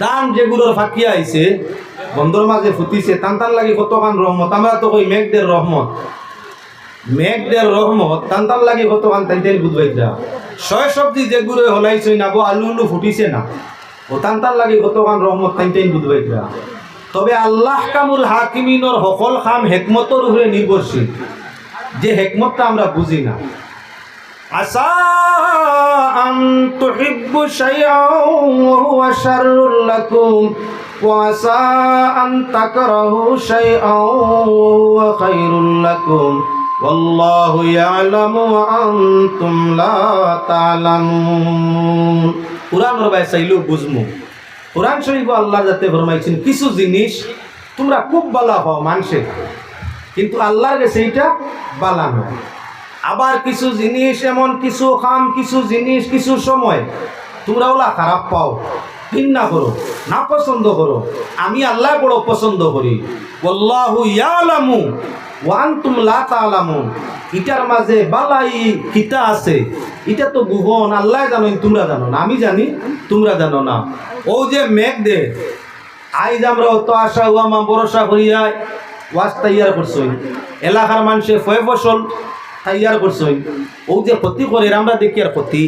দান যেগুলোর ফাঁকিয়া আইছে বন্ধর মাঝে ফুটিছে টান লাগি কতখান রহমত। আমরা তো কই মেঘদের রহমত, মেঘদের রহমত টান লাগি কতখান তাই বুঝবাইতে। ছয় সবজি যেগুলো হলাইছে না, আলু ফুটিছে না, ও টান লাগি কতখান রহমত তাই বুঝবাইতে। তবে আল্লাহ কামুল হাকিমিনর সকল কাম হেকমতর উপরে নির্ভরশীল, যে হেকমতটা আমরা বুঝি না। আসা আন তুহিব্বু শাইআন ওয়া হুয়া শাররুল লাকুম ওয়া আসা আন তাকরাহু শাইআন ওয়া হুয়া খায়রুল লাকুম ওয়াল্লাহু ইয়ালামু ওয়া আনতুম লা তা'লামুন। কুরআনের ভাই চাইলেও বুঝমু। কোরআন শরীফ আল্লাহর যাতে ফরমাইছেন কিছু জিনিস তোমরা খুব বালা হও মানুষে, কিন্তু আল্লাহর কাছে এইটা বালা নয়। আবার কিছু জিনিস এমন, কিছু কাম, কিছু জিনিস, কিছু সময় তোমরা ওলা খারাপ পাও, ঘৃণা করো, না পছন্দ করো, আমি আল্লাহ বড় পছন্দ করি। আল্লাহু ইয়ালামু ওয়া আনতুম লা তা'লামুন। ইটার মাঝে বালাই কিতা আছে এটা তো গোপন, আল্লাহ জানেন, তোমরা জানো না, আমি জানি, তোমরা জানো না। ও যে মেঘ দে আইজ আমরা অত আশা উয়ামা ভরসা করিয়া ওয়াজ তৈয়ার করছই, এলাকার মানুষের ফয় ফসল তৈয়ার করছই, ও যে ক্ষতি করে আমরা দেখি আর ক্ষতি,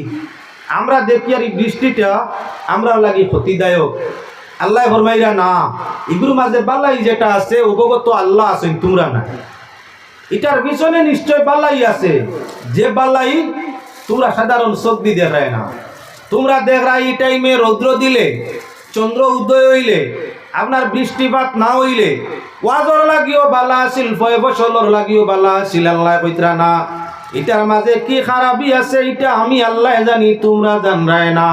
আমরা দেখি আর এই বৃষ্টিটা আমরা লাগি ক্ষতিদায়ক। আল্লাহ ফরমাইরা না, এগুলোর মাঝে বালাই যেটা আছে অবগত আল্লাহ আছেন, তোমরা না। এটার পিছনে নিশ্চয় বালাই আছে, যে বালাই তোমরা সাধারণ চোখ দিয়ে দেখায় না। তোমরা দেখরা এই টাইমে রৌদ্র দিলে, চন্দ্র উদয় হইলে, আপনার বৃষ্টিপাত না হইলে ওয়াজর লাগিও বালা আসিল, ফয় ফসলর লাগিও বালা আসিল। আল্লাহ কইতরা না, এটার মাঝে কি খারাপই আছে এটা আমি আল্লাহ জানি, তোমরা জানরায় না।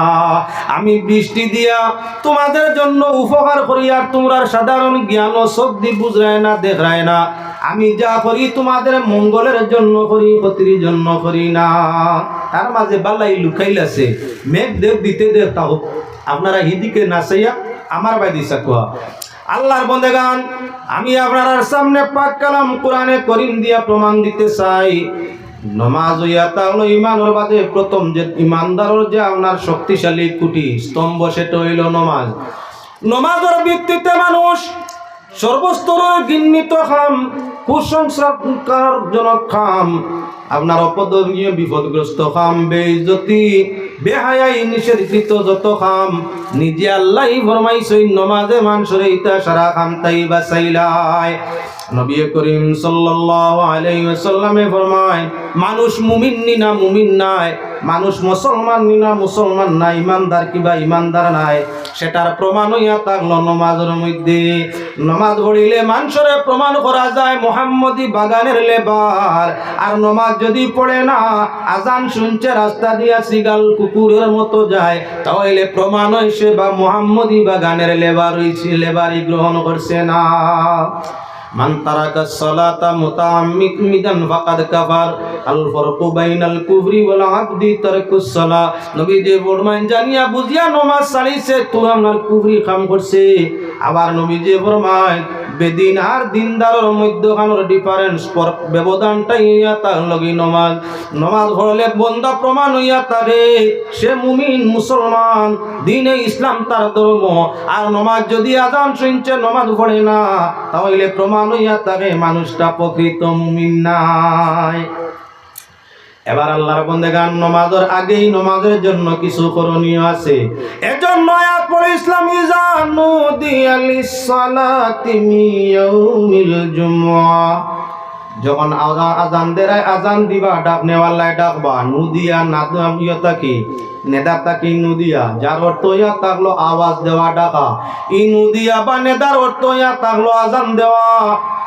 আমি বৃষ্টি দিয়া তোমাদের জন্য উপকার করি, আর তোমরা সাধারণ জ্ঞান ও চোখ দিয়ে বুঝরায় না, দেখরায় না। আমি যা করি তোমাদের মঙ্গলের জন্য করি, ক্ষতির জন্য করি না। তার মাঝে বালাই লুকাইলাছে, মেঘ দেব দিতে দে, তাও আপনারা হিদিকে নাচাইয়া আমার বাই দিশা কোয়া। আল্লাহর বন্দেগান, আমি আপনার সামনে পাক কালাম কোরআনে করিম দিয়া প্রমাণ দিতে চাই। নমাজ হইয়া তা হলো ইমানের বাদে প্রথম যে ইমানদারের যে আপনার শক্তিশালী কুটি স্তম্ভ, সেটা হইল নমাজ। নমাজের ভিত্তিতে মানুষ সর্বস্তরের ঘৃণিত খাম, কুসংস্কারজনক খাম, আপনার অপদনীয় বিপদগ্রস্ত খাম, বেইজ্জতি বেহায়াই নিষেধিত যত খাম, নিজে আল্লাহ ফরমাইছেন নমাজে মানুষের ইতা সারা খাম তাই বাঁচাইলায়। নবী করিম সাল্লাল্লাহু আলাইহি ওয়াসাল্লামে ফরমায়, মানুষ মুমিন নি না মুমিন নাই, মানুষ মুসলমান নি না মুসলমান নাই, ইমানদার কিবা ইমানদার নাই, সেটার প্রমাণ হইয়া থাকলো নমাজের মধ্যে। নমাজ পড়িলে মানুষের প্রমাণ করা যায় মুহাম্মদী বাগানের লেবার। আর নমাজ যদি পড়ে না, আজান শুনছে রাস্তা দিয়া সিগাল কুকুরের মতো যায়, তাহলে প্রমাণ হইছে বা মুহাম্মদী বাগানের লেবার হইছে, লেবারই গ্রহণ করছে না। মান তারাকা সালাতা মুতাআম্মিদান ফাকাদ কাফার, আল ফারকু বাইনাল কুফরি ওয়াল আবদি তারাকুস সালাহ। নবী যে ফরমান জানিয়া বুঝিয়া নামাজ ছাড়িছে তো আমার কুফরি কাম করছে। আবার নবী যে ফরমান বেদিন আর দিনদারের মধ্যখানের ডিফারেন্স ব্যবধানটাই ইয়া তার লাগি নমাজ। নমাজ পড়লে বন্দা প্রমাণ হইয়া থাকে সে মুমিন মুসলমান, দিনে ইসলাম তার ধর্ম। আর নমাজ যদি আজান শুনছে নমাজ পড়ে না, তাহলে প্রমাণ হইয়া থাকে মানুষটা প্রকৃত মুমিন নাই। এবার আল্লাহর বান্দাগান, নমাজের আগেই নমাজের জন্য কিছু করণীয় আছে। এজন্য আয়াত পড়ে ইসলামী জানুদি আলিস সালাতি মিন ইয়াউমিল জুমআ, যখন আজান দেয় আজান দিবা ডাক নেওয়াল্লায় ডাকবা নুদিয়া নাদাম ইয়া তাকি নেদা তাকি নুদিয়া যার অর্থ ইয়া থাকলো আওয়াজ দেওয়া ডাকা ই নুদিয়া বা নেদার অর্থ ইয়া থাকলো আজান দেওয়া।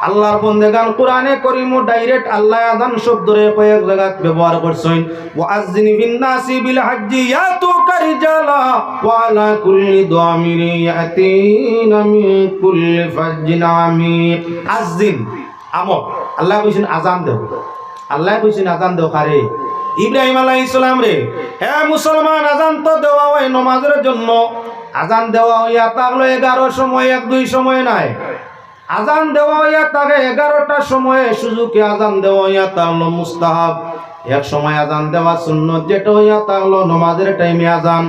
আল্লাহর বন্দেগান কোরআনে করিমু ডাইরেক্ট আল্লাহ আযান শব্দরে কয়েক জায়গাত ব্যবহার করছেন ওয়াজ্জিনি বিন নাসি বিল হাজ্জি ইয়াতুকা রিজালা ওয়া আলা কুল্লি দামিরি ইয়াতিনা মিন কুল্লি ফাজ্জিন আমিক। আযিন আমক আল্লাহ কইছেন আযান দেও, আল্লাহ কইছেন আযান দেও কারে ইব্রাহিম আলাইহিস সালাম রে। হে মুসলমান আযান তো দেওয়া হয় নামাজের জন্য, আযান দেওয়া হইয়া থাকলো 11 সময় 1-2 সময় নাই, আজান দেওয়া হইয়া থাকে 11টার সময়ে সুযোগে আজান দেওয়া হইয়া থাকলো মুস্তাহাব, এক সময় আজান দেওয়া সুন্নত যেটা হইয়া থাকলো নামাজের টাইমে আজান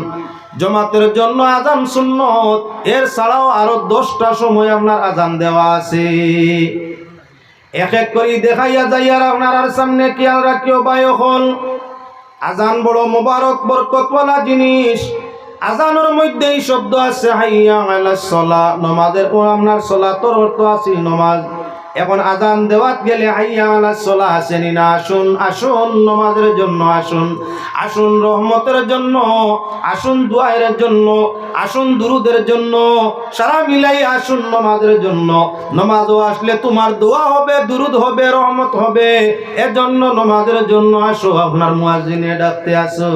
জামাতের জন্য আজান সুন্নত। এর ছাড়াও আরো 10টা সময় আপনার আজান দেওয়া আছে। এক এক করে দেখাইয়া যাই আর আপনার সামনে খেয়াল রাখিও ভাই হল আজান বড় মোবারক বরকতওয়ালা জিনিস। আজানের মধ্যেই শব্দ আছে হাইয়া আলাস সালাহ, নামাজের পর আপনার সালাতর অর্থ আছে নামাজ। এখন আজান দেওয়াত গেলে হাইয়া আলাস সালাহ আসেনি না, আসুন আসুন নামাজের জন্য আসুন, আসুন রহমতের জন্য, আসুন দুআয়ের জন্য, আসুন দুরুদের জন্য, সারা মিলাই আসুন নামাজের জন্য। নামাজও আসলে তোমার দোয়া হবে, দুরুদ হবে, রহমত হবে, এজন্য নামাজের জন্য আসো। আপনার মুয়াজ্জিনে ডাকতে আসো।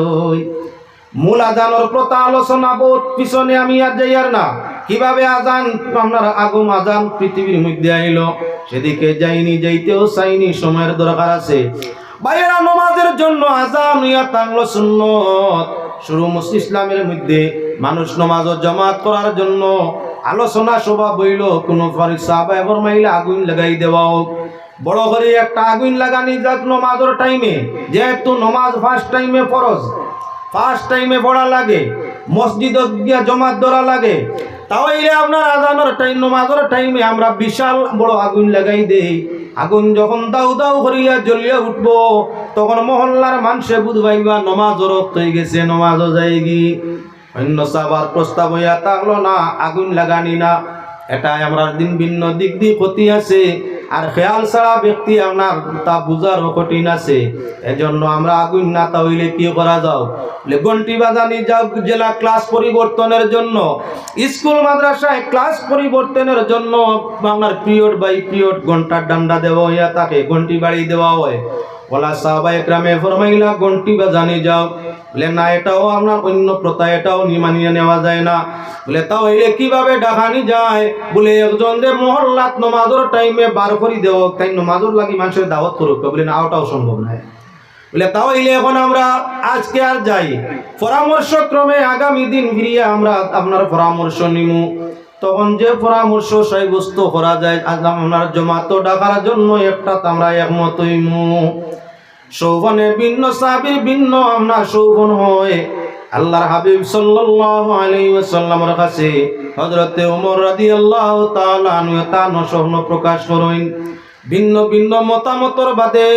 মূল আজানের প্রথা আলোচনা বহুত পিছনে, আমি আর যাই আর না। কিভাবে আজান আপনার আগম আজান পৃথিবীর মধ্যে আইলো সেদিকে যাইনি, যাইতেও চাইনি, সময়ের দরকার আছে। ভাইয়েরা নামাজের জন্য আজান ইয়া থাকলো সুন্নত। শুরু ইসলামের মধ্যে মানুষ নামাজ ও জামাত করার জন্য আলোচনা সভা বইল, কোনো সাহাবায়ে ফরমাইলে আগুন লাগাই দেওয়া হোক, বড় করে একটা আগুন লাগানি যাক নামাজের টাইমে, যেহেতু নামাজ ফার্স্ট টাইমে ফরজ, ফার্স্ট টাইমে পড়া লাগে, মসজিদ গিয়া জমাত ধরা লাগে, তাহলে আপনার আজানের টাইম নামাজের টাইমে আমরা বিশাল বড় আগুন লাগাই দেই। আগুন যখন দাউ দাউ করিয়া জ্বলিয়া উঠবো তখন মহল্লার মানুষে বুঝবাইবা নমাজও রক্ত হয়ে গেছে, নমাজও যায়গি। অন্য সাবার প্রস্তাব হইয়া থাকলো না আগুন লাগানি না, এটাই আমরা দিন ভিন্ন দিক দিয়ে ক্ষতি আছে। আর খেয়াল ছাড়া ব্যক্তি আপনার তা বুঝারও কঠিন আছে। এজন্য আমরা আগুন না তাহলে কি করা যাও, ঘন্টি বাজানি যাও জেলা ক্লাস পরিবর্তনের জন্য, স্কুল মাদ্রাসায় ক্লাস পরিবর্তনের জন্য আপনার পিরিয়ড বাই পিরিয়ড ঘন্টার ডান্ডা দেওয়া হইয়া তাকে ঘন্টি বাড়ি দেওয়া হয়। ওলা সাহাবায়ে কেরামে ফরমাইলা ঘন্টি বাজানি যাও, বলে না এটাও আপনার অন্য প্রথা, এটাও মানিয়ে নেওয়া যায় না। বলে তাও এলে কিভাবে ডাকানি যায়, বলে একজন যে মহল্লাত নমাজের টাইমে বার করে দেও, তাই নমাজের লাগি মানুষের দাওয়াত করুক, বলে না ওটাও সম্ভব নয়। বলে তাও এলে এখন আমরা আজকে আর যাই, পরামর্শক্রমে আগামী দিন ফিরিয়ে আমরা আপনার পরামর্শ নিমু। তখন যে পরামর্শ সাব্যস্ত করা যায় আজ আপনার জমাত ডাকার জন্য একটা আমরা একমত হইমু। শোভনে ভিন্ন সাহাবীর ভিন্ন আপনার শোভন হয়। আল্লাহর হাবিব সাল্লাল্লাহু আলাইহি ওয়াসাল্লামের কাছে হযরতে ওমর রাদিয়াল্লাহু তাআলা আনহু তার স্বপ্ন প্রকাশ করেন। ভিন্ন ভিন্ন মতামতর বাদে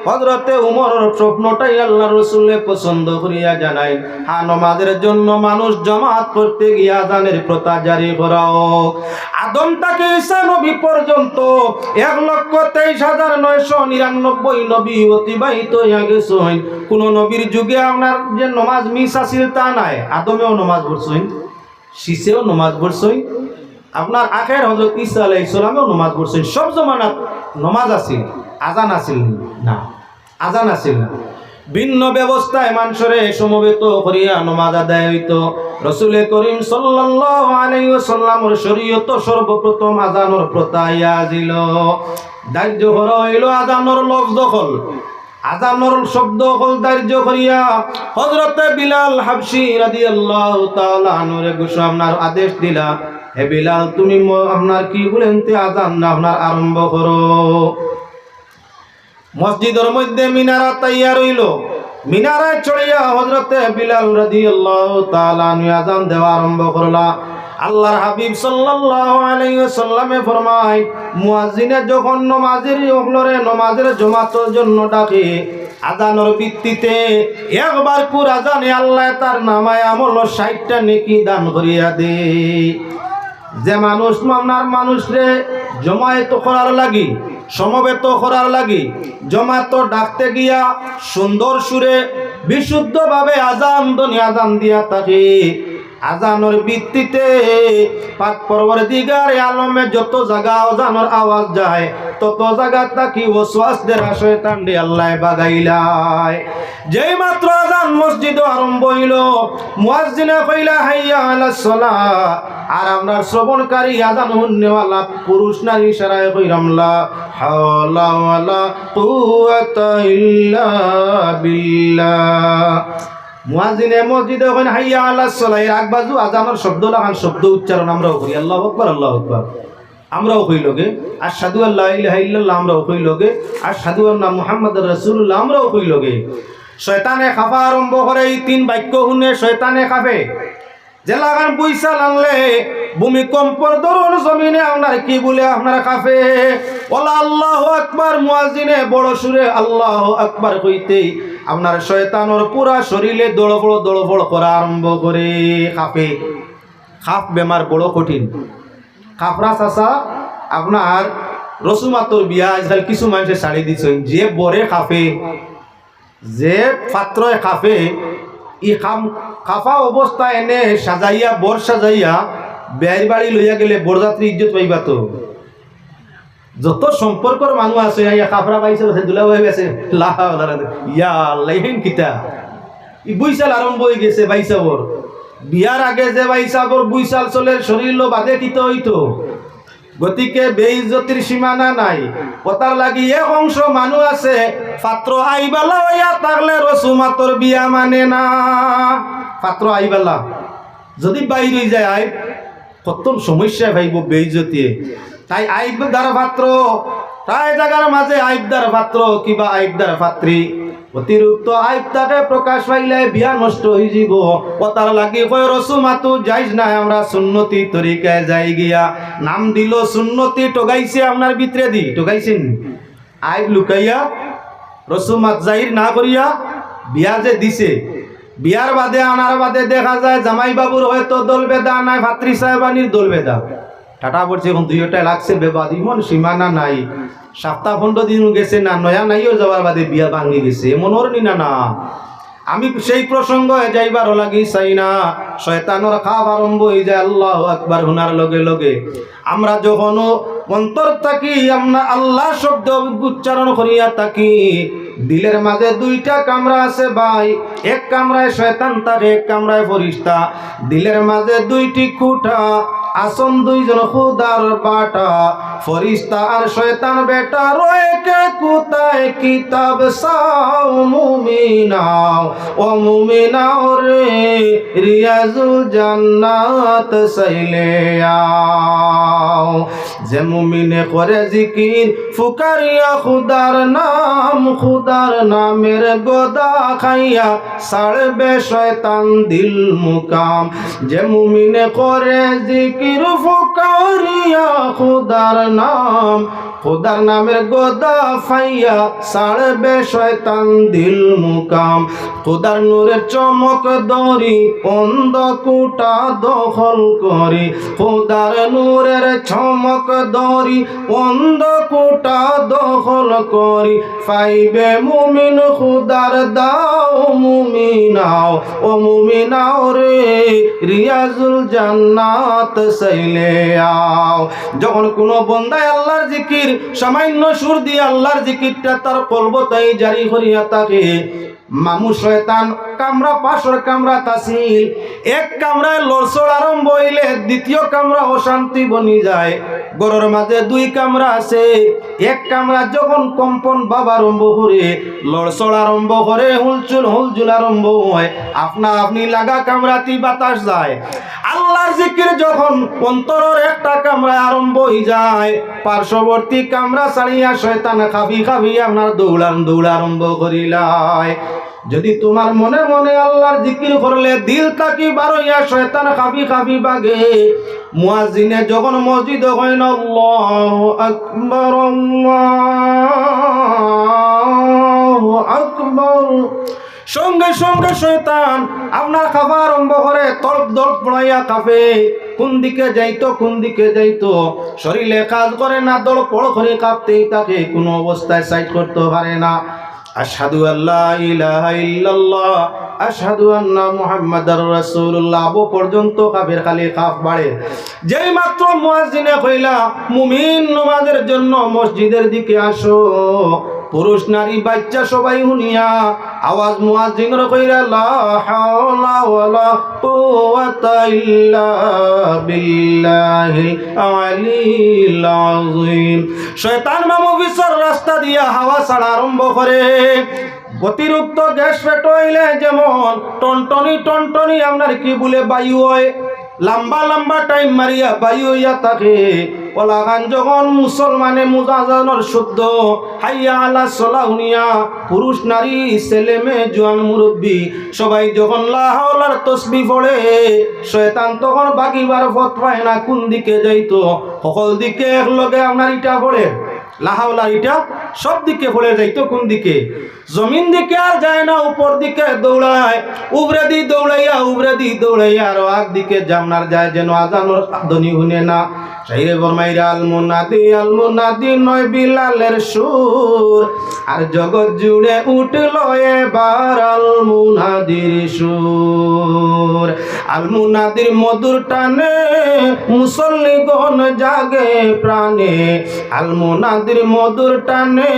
হযরতে ওমরের স্বপ্নটাই আল্লাহর রাসূলে পছন্দ করিয়া জানাই, হ্যাঁ নামাজের জন্য মানুষ জামাত করতে গিয়ে আযানের প্রথা জারি করা হোক। আদম থেকে ঈসা নবী পর্যন্ত 1,23,999 নবী অতিবাহিত হইয়া গেছেন। কোন নবীর যুগে আপনার যে নামাজ মিস আছিল তা নাই। আদমেও নামাজ পড়ছেন, শীষেও নামাজ পড়ছেন, আপনার আখের হযরত ঈসা আলাইহিস সালামেও নামাজ পড়ছেন। সব জমানাত নামাজ আছিল, আজান আছিল না, আজান আছিল না। ভিন্ন ব্যবস্থায় মানুষরে সমবেত করিয়া নামাজ আদায় হইত। রাসূল করিম সাল্লাল্লাহু আলাইহি ওয়াসাল্লামের শরীয়ত সর্বপ্রথম আজানের প্রথা আইয়াছিল। দাহ্য করা হইল আজানের লফজ দখল, আজানের শব্দ হল দাহ্য করিয়া হযরতে বিলাল হাবশী রাদিয়াল্লাহু তাআলা আনহুরে ঘোষণার আদেশ দিলা, হে বিলাল তুমি আপনার কি বলেন তে আজান না আপনার আরম্ভ করো। মসজিদের মধ্যে মিনারা তৈয়ার হইল, মিনারায় চড়িয়া হযরতে বিলাল রাদিয়াল্লাহু তাআলা আনহু আজান দেওয়া আরম্ভ করলা। আল্লাহর হাবিব সাল্লাল্লাহু আলাইহি ওয়াসাল্লামে ফরমায়, মুয়াজ্জিনে যখন নামাজের ওগলরে নামাজের জামাতের জন্য ডাকে আজানের ভিত্তিতে একবার পুর আজানে আল্লাহ তার নামায় আমল 60টা নেকি দান করিয়া দেয়। যে মানুষ আপনার মানুষরে জমায়েত করার লাগি সমবেত করার লাগি জমাত ডাকতে গিয়া সুন্দর সুরে বিশুদ্ধভাবে আজান ধ্বনি আজান দিয়া থাকে। আজানের ভিত্তিতে পাক পরবর্তীকার আলমে যত জায়গা আজানের আওয়াজ যায় তত জায়গা তাকি ওয়াসওয়াসদের শয়তান দি আল্লাহ বাগাইলায়। যেই মাত্র আজান মসজিদ আরম্ভ হইল, মুয়াজ্জিনে কইলা হাইয়া আলাস সালাহ, আর আপনার শ্রবণকারী আজান শুননেওয়ালা পুরুষ নারী ইশারায় কইরাম লা হাওলা ওয়ালা কুওয়াতা ইল্লা বিল্লাহ। মুয়াজ্জিনে মসজিদে কইন হাইয়া আলাস সালাহ, এর আগবাজু আজানের শব্দ লাগান শব্দ উচ্চারণ আমরাও করি আল্লাহু আকবার আল্লাহু আকবার, আমরাও কই লগে আশহাদু আল্লা ইলাহা ইল্লাল্লাহ, আমরাও কই লগে আশহাদু আন্না মুহাম্মাদুর রাসূলুল্লাহ, আমরাও কই লগে। শয়তানে খাফা আরম্ভ করে, এই তিন বাক্য শুনে শয়তানে খাফে। জেলাগান পয়সা আনলে ভূমিকম্পর দরুন জমিনে আপনার কি বলে আপনারা কাফে ওলা আল্লাহু আকবার। মুয়াজ্জিনে বড় সুরে আল্লাহু আকবার কইতেই আপনার শয়তানের পুরা শরীরে দৌড় করা আরম্ভ করে কাফে। খাফ বেমার বড় কঠিন। খাফরা চাষা আপনার রসুমাতর বিয়া আজকাল কিছু মানুষে শাড়ি দিচ্ছেন, যে বরে খাফে, যে পাত্রয় খাফে, ই খাফা অবস্থা এনে সাজাইয়া বর সাজাইয়া বেয়ার বাড়ি লইয়া গেলে বরযাত্রী ইজ্জত পাইবা। তো যত সম্পর্কর মানুষ আছে খাফরা পাইছে দুলা ভাই আছে ইয়া লাইহেন কিতা ই বৈশাল আরম্ভ হয়ে গেছে। বাইসাবর বিয়ার আগে যে বাইসাবর বৈশাল চলে শরীর বাদে কিতে হইতো। গতিকে বেইজ্জতির সীমানা নাই। কথার লাগি এক অংশ মানুষ আছে পাত্র আইবালা হইয়া থাকলে রসুমাতর বিয়া মানে না। পাত্র আইবালা যদি বাইরে যায় আইব কত সমস্যা ভাইব বেইজ্জতি। তাই আইবদার পাত্র প্রায় জায়গার মাঝে আইবদার পাত্র কিবা আইবদার পাত্রী অতিরিক্ত আইব তাকে প্রকাশ পাইলে বিয়া নষ্ট হয়ে যাব। কথার লাগি কয় রসুমাতু যাইজ না, আমরা সুন্নতি তরিকায় যাই গিয়া নাম দিল সুন্নতি। টোগাইছে আপনার ভিতরে দি টোগাইছেন আইব লুকাইয়া রসুমাত জাহির না করিয়া বিয়া যে দিছে, বিয়ার বাদে আনার বাদে দেখা যায় জামাই বাবুর হয়তো দল বেদা নাই, ভাতৃ সাহেবানির দল বেদা টাটা পড়ছে। এখন দুইটা লাগছে বেবাদ, ইমন সীমানা নাই। সপ্তাহ 15 দিন গেছে না, নয়া নাইও যাওয়ার বাদে বিয়া ভাঙি গেছে, এমন ওর নি না। আমি সেই প্রসঙ্গ যাইবার লাগি চাই না। শয়তানের খাপ আরম্ভ হয়ে যায় আল্লাহু আকবার শোনার লগে লগে। আমরা যখন অন্তর থাকি আমরা আল্লাহ শব্দ উচ্চারণ করিয়া থাকি, দিলের মাঝে দুইটা কামরা আছে ভাই। এক কামরায় শয়তান থাকে, এক কামরায় ফেরেশতা। দিলের মাঝে দুইটি খুঁটা, আসন দুইজন খুদার বাটা। ফেরেশতা আর শয়তান বেটা রয়েকে কোথায় কিতাব সাও মুমিনাও ও মুমিনাও রে, রিয়াজুল জান্নাত সাইলে আও। যে মুমিনে করে জিকির ফুকারিয়া খুদার নাম, খুদার নামের গোদা খাইয়া সাড়বে শয়তান দিল মুকাম। যে মুমিনে করে জিকির ফুকারিয়া খুদার নাম, খুদার নামের গোদা ফাইয়া সাড়বে শয়তান দিল মুকাম। খুদার নূরের চমক দরি অন্ধকূটা দখল করি, খুদার নূরের চমক দরি অন্ধকূটা দখল করি। পাইবে মুমিন খুদার দাও মুমিনাও ও মুমিনাও রে, রিয়াজুল জান্নাত সাইলে আও। যখন কোনো বন্দায় আল্লাহর জিকির সামান্য সুর দিয়ে আল্লাহর জিকিরটা তার কলবতাই জারি করিয়া থাকে, মামু শয়তান কামরা পাশর কামরা তাসিল। এক কামরায় লড়সড় আরম্ভ হইলে দ্বিতীয় কামরা অশান্তি বনি যায়। গরুর মাঝে দুই কামরা আছে, এক কামরা যখন কম্পন বাবা আরম্ভ করে, লড়সড় আরম্ভ করে, হুলচুল আরম্ভ হয়, আপনা আপনি লাগা কামরাতি বাতাস যায়। আল্লাহর জিকির যখন অন্তরের একটা কামরায় আরম্ভ হয়ে যায়, পার্শ্ববর্তী কামরা ছাড়িয়া শয়তান খাবি খাবি আপনার দৌড় আরম্ভ করিলায়। যদি তোমার মনে মনে আল্লাহর জিকির করলে দিল তাকি বারইয়া শয়তান খাবি খাবি বাগে। মুয়াজ্জিনে যখন মসজিদ কইন আল্লাহু আকবার আল্লাহু আকবার, সঙ্গে সঙ্গে শয়তান আপনার খাবার আরম্ভ করে তলব দল পড়াইয়া কাঁপে। কোন দিকে যাইতো শরীরে কাজ করে না, দড় পড় করে কাঁপতেই থাকে, কোনো অবস্থায় সাইড করতে পারে না। আশহাদু আল্লা ইলাহা ইল্লাল্লাহ আশহাদু আন্না মুহাম্মাদার রাসূলুল্লাহ পর্যন্ত কাফের খালি কাফ বাড়ে। যেই মাত্র মুয়াজ্জিনে কইলা মুমিন নামাজের জন্য মসজিদের দিকে আসো, পুরুষ নারী বাচ্চা সবাই শুনিয়া আওয়াজ মুয়াজ্জিনের কইরা লা হাওলা ওয়ালা কুওয়াতা ইল্লা বিল্লাহিল আলিয়্যিল আযীম। শয়তান মামু বিসর রাস্তা দিয়া হাওয়া ছাড়া আরম্ভ করে। অতিরিক্ত গ্যাস পেট হইলে যেমন টনটনি আপনার কি বলে বায়ু হয়, লম্বা লম্বা টাইম মারিয়া বায়ু হইয়া থাকে। ওলাগান যখন মুসলমানে মুজাজানোর শুদ্ধ হাইয়া আলা সলা শুনিয়া পুরুষ নারী ছেলে মেয়ে জোয়ান মুরব্বী সবাই যখন লা হাওলার তসবিহ পড়ে, শয়তান তখন বাগিবার পথ পায় না, কোন দিকে যাইতো সকল দিকে একলগে আপনার ইটা পড়ে, লা হাওলা ইটা সব দিকে পড়ে যাইতো, কোন দিকে জমিন দিকে আর যায় না, উপর দিকে দৌড়ায়, উবরে দি দৌড়াইয়া আর আগ দিকে জামনার যায় যেন আজানোর ধ্বনি শুনে না। শাইরে ফরমাইরা আল মুনাদি নয় বিলালের সুর, আর জগৎ জুড়ে উঠল এবার আল মুনাদির সুর। আল মুনাদির মধুর টানে মুসল্লিগণ জাগে প্রাণে, আল মুনাদির মধুর টানে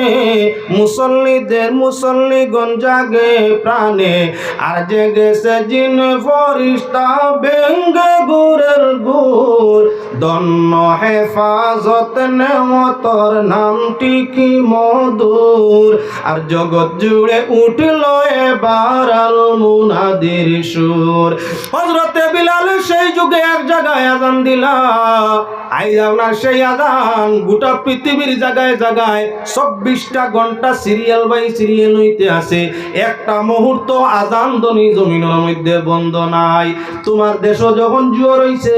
মুসল্লিগণ জাগে প্রাণে। আর জেগেছে জিন ফরিস্তা বেঙ্গে গুরের গুর, দন্ন হেফাজত নেমতর নামটি কি মধুর। আর জগৎ জুড়ে উঠল এবার আল মুনাদির সুর। হযরতে বিলাল সেই যুগে এক জায়গায় আযান দিলা, আইজ আপনার সেই আযান গোটা পৃথিবীর জায়গায় জায়গায় 24টা ঘন্টা সিরিয়াল বাই সিরিয়াল হইতে আছে, একটা মুহূর্ত আযান ধ্বনি জমিনের মধ্যে বন্ধ নাই। তোমার দেশও যখন জোয়ার হইছে,